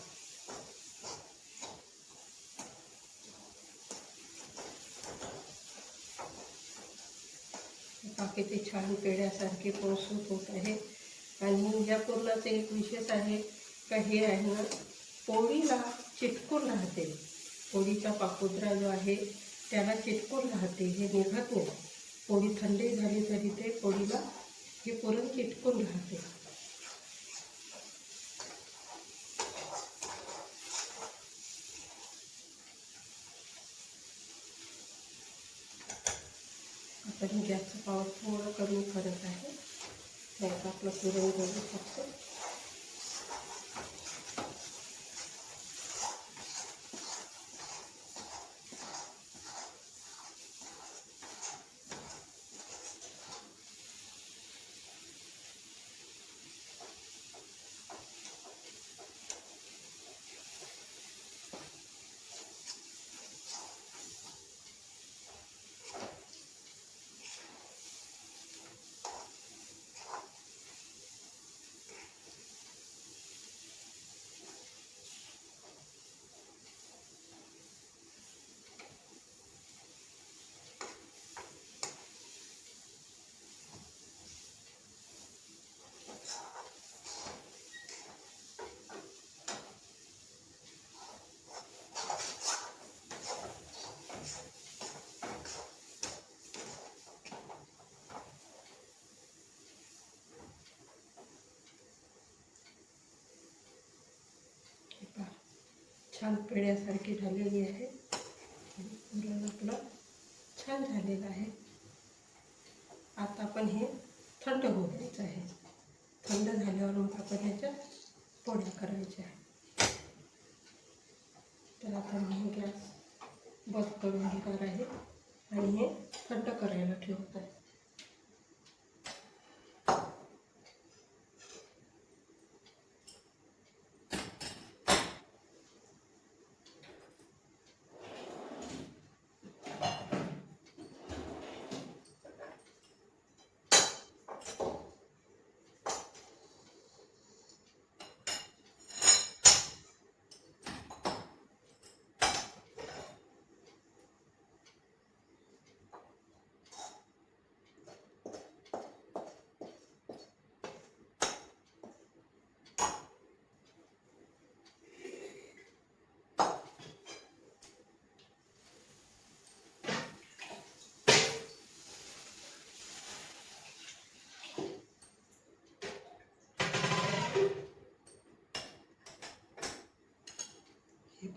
किती छान पेढ्यासारखे मऊसूत होत आहे. आणि या पुरणाचं एक विशेष आहे का, हे आहे ना पोळीला चिटकून राहते. पोळीचा पापुद्रा जो आहे त्याला चिटकून राहते, हे निघत नाही. पोळी थंडी झाली तरी ते पोळीला हे पुरण चिटकून राहते. आपण गॅसचं पावर थोडं कमी करत आहे. त्यात आपलं पुरण घालू शकतो. छान पेढ्यासारखी झालेली आहे. पुरण आपलं छान झालेलं आहे. आता आपण हे थंड होऊ द्यायचं आहे. थंड झाल्यावर मग आपण ह्याच्या पोळ्या करायच्या आहे. तर आता मी गॅस बंद करून घेणार आहे आणि हे थंड करायला ठेवत आहे.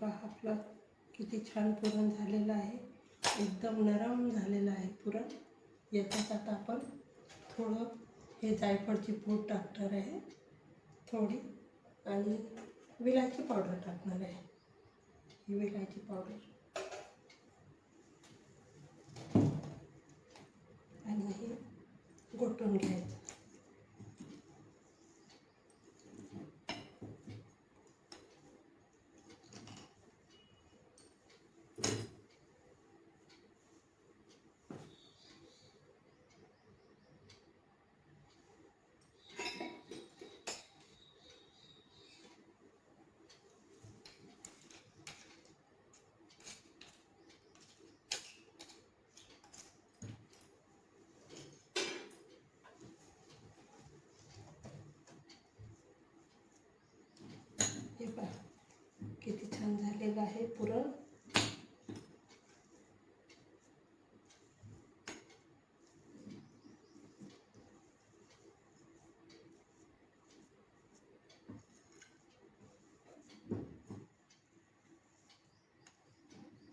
पहा आपलं किती छान पुरण झालेलं आहे, एकदम नरम झालेलं आहे पुरण. याच्यात आता आपण थोडं हे जायफळची पूड टाकणार आहे थोडी, आणि विलायची पावडर टाकणार आहे. ही विलायची पावडर आणि हे घोटून घ्यायचं. हे पहा किती छान झालेलं आहे पुरण.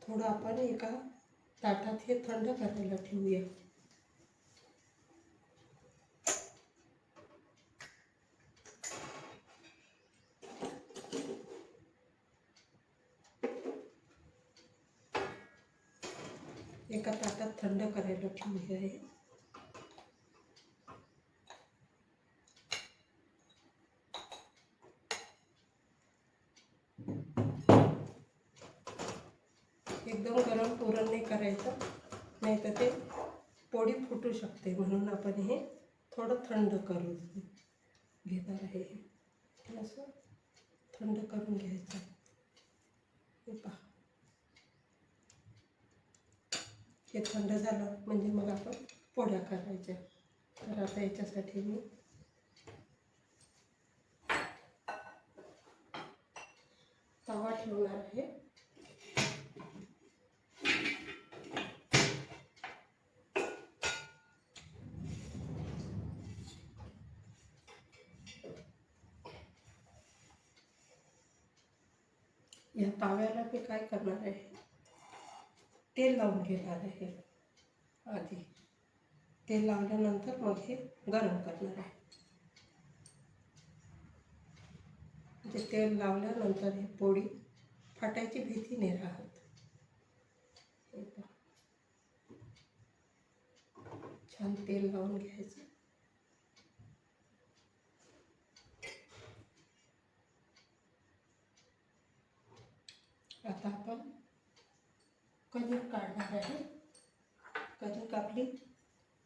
थोडं आपण एका ताटात हे थंड करायला ठेवूया. एका ताटात थंड करायला ठेवूया आहे. एकदम गरम पुरण नाही करायचं, नाही तर ते पोळी फुटू शकते, म्हणून आपण हे थोडं थंड करून घेणार आहे. असं थंड करून घ्यायचं. हे पहा हे थंड झालं म्हणजे मग आपण पोळ्या करायच्या. तर आता याच्यासाठी मी तवा ठेवणार आहे. या तव्याला मी काय करणार आहे, तेल लावून घेणार आहे. आधी तेल लावल्यानंतर मग हे गरम करणार आहे. म्हणजे तेल लावल्यानंतर ही पोळी फाटायची भीती नाही राहत. हे पहा छान तेल लावून घ्यायचं. आता आपण कणिक काढणार आहे. कणिक आपली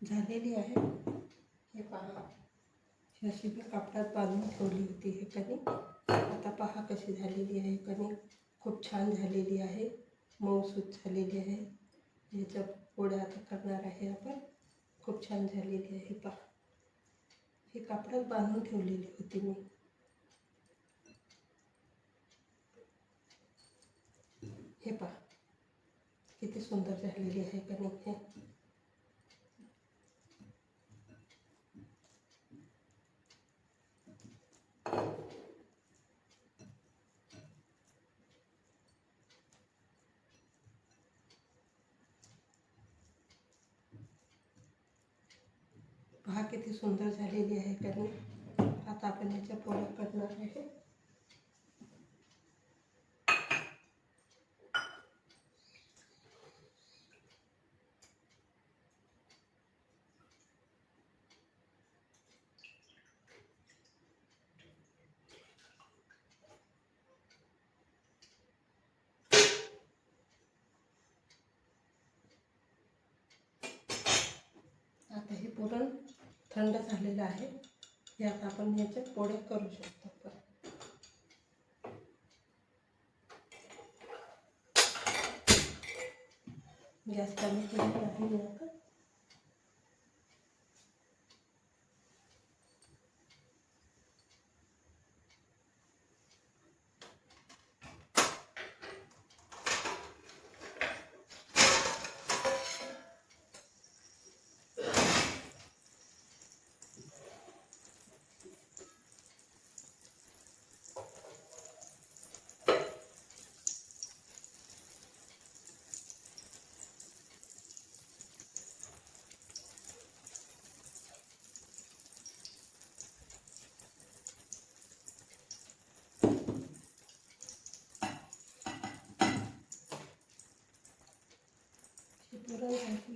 झालेली आहे. हे पहा अशी मी कापडात बांधून ठेवली होती हे कणिक. आता पहा कशी झालेली आहे कणिक. खूप छान झालेली आहे, मऊसूत झालेली आहे. याच्या पोळ्या आता करणार आहे आपण. खूप छान झालेली आहे. पहा हे कापडात बांधून ठेवलेली होती मी. हे पहा किती सुंदर झालेली आहे कणिक. हे पहा किती सुंदर झालेली आहे कणिक. आता आपण याच्या पोळ्या करणार आहे. आता हे पुरण थंड झालेलं आहे. हे आता आपण याच्या पोळ्या करू शकतो. गॅस कमी केलेली आहे मी आता.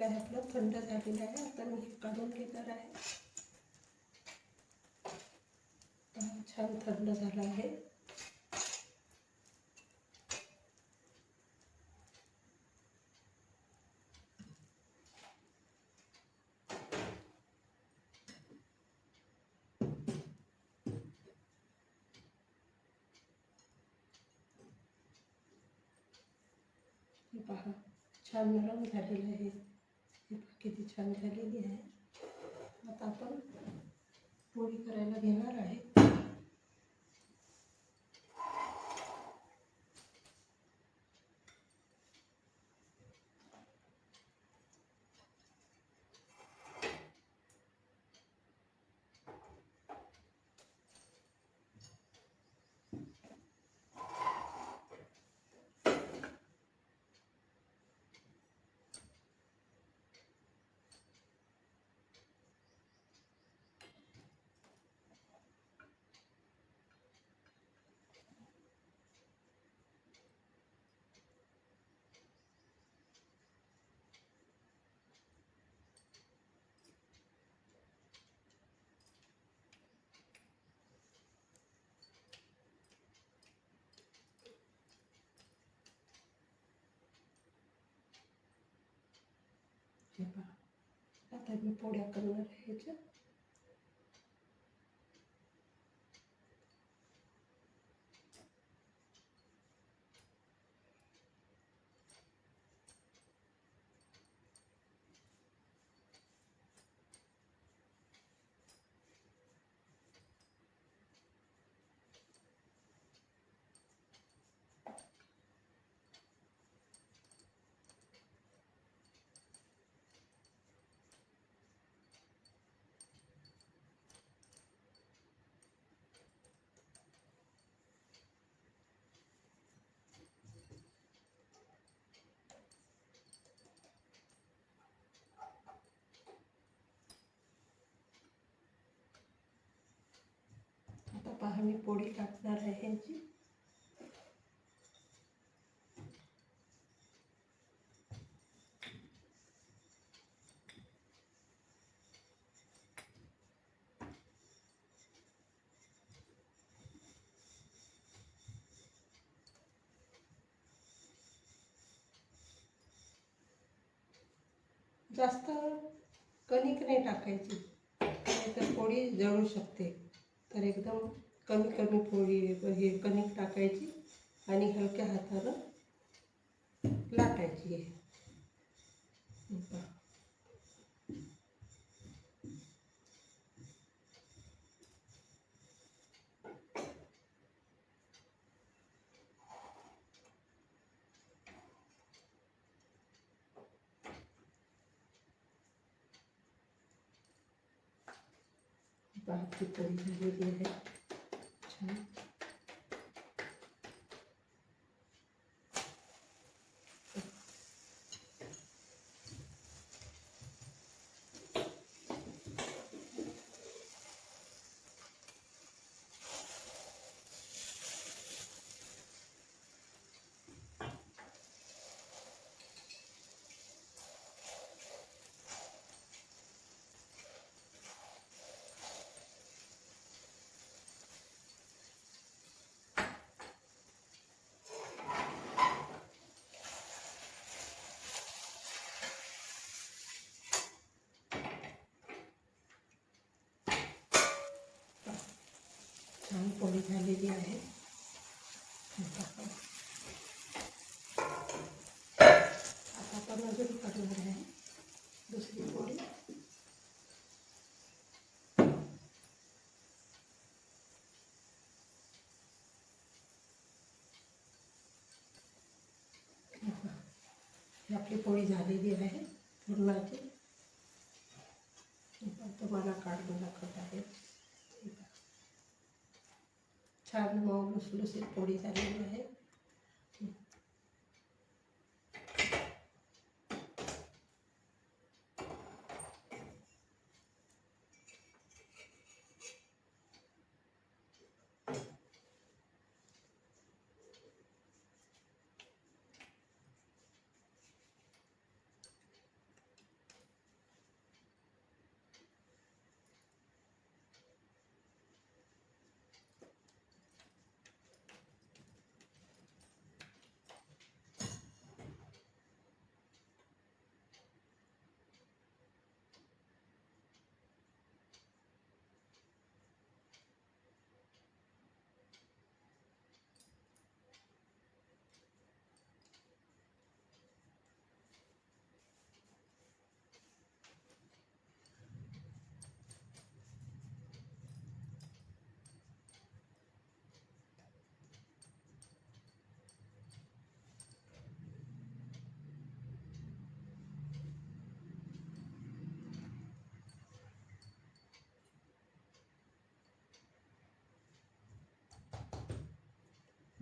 झालेलं आहे आपलं, थंड झालेलं आहे. आता मी हे काढून घेणार आहे. छान थंड झालं आहे. हे पहा, छान नरम झालेलं आहे. हे पहा किती छान झालेली आहे. आता आपण पोळी करायला घेणार आहे. हे पहा, आता मी पोळ्या करणार आहे ह्याच्या. आता पहा, मी पोळी टाकणार आहे ह्याची. जास्त कणिक नाही टाकायची, नाहीतर पोळी जळू शकते. तर एकदम कमी कमी पोळी हे कणिक टाकायची आणि हलक्या हातानं लाटायची आहे. आपली पोळी झालेली आहे छान. छान पोळी झालेली आहे. आता आपण अजून करणार आहे दुसरी पोळी. आपली पोळी झालेली आहे पुरणाची. तुम्हाला काढून दाखवत आहे. छान मऊ लुसलुसीत पोळी झालेली आहे.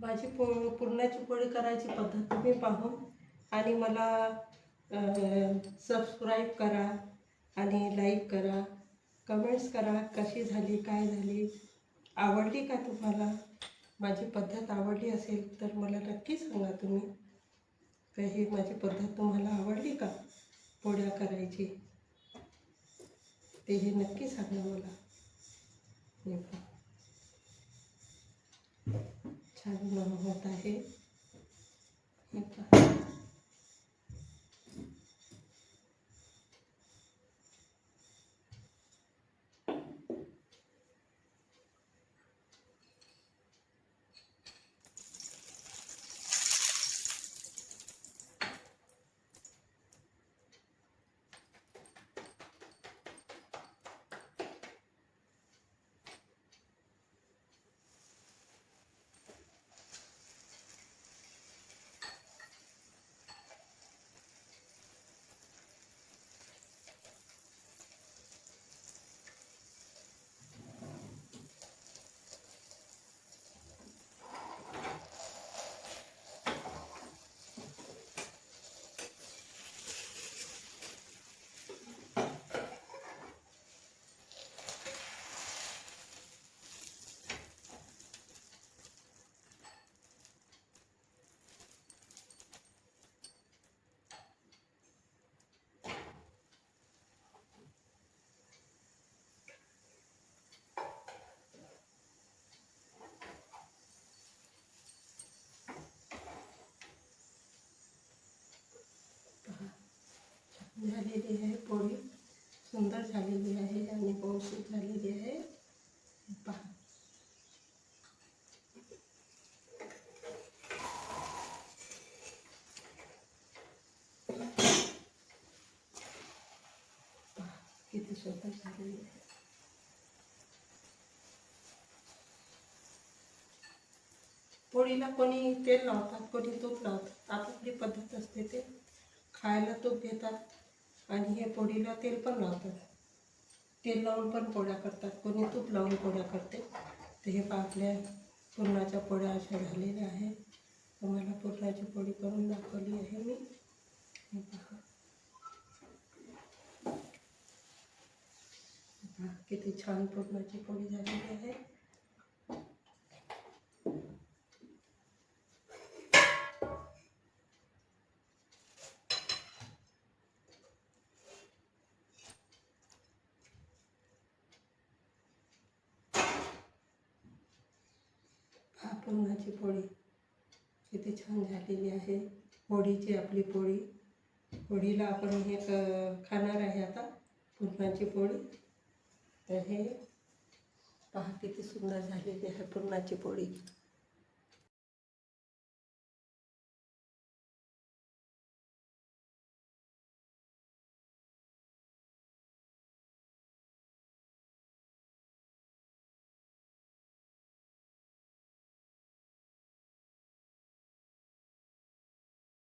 माझी पुरणाची पोळी करायची पद्धत तुम्ही पाहून आणि मला सबस्क्राईब करा आणि लाईक करा, कमेंट्स करा, कशी झाली, काय झाली, आवडली का तुम्हाला. माझी पद्धत आवडली असेल तर मला नक्की सांगा तुम्ही, का ही माझी पद्धत तुम्हाला आवडली का पोळ्या करायची, ते हे नक्की सांगा मला. हे पहा, छान होत आहे. हे पहा, झालेली आहे पोळी, सुंदर झालेली आहे आणि पौष्टिक झालेली आहे. पहा, किती सुंदर झालेली आहे. पोळीला कोणी तेल लावतात, कोणी तूप लावतात, आपापली पद्धत असते. ते खायला तूप घेतात आणि हे पोळीला तेल पण लावतात. तेल लावून पण पोळ्या करतात, कोणी तूप लावून पोळ्या करते. तर हे पहा, आपल्या पुरणाच्या पोळ्या अशा झालेल्या आहेत. तुम्हाला पुरणाची पोळी करून दाखवली आहे मी. हे पहा, किती छान पुरणाची पोळी झालेली आहे. पुरणाची पोळी किती छान झालेली आहे. पोळीची आपली पोळी, पोळीला आपण हे खाणार आहे आता, पुरणाची पोळी. तर हे पहा, किती सुंदर झालेली आहे पुरणाची पोळी.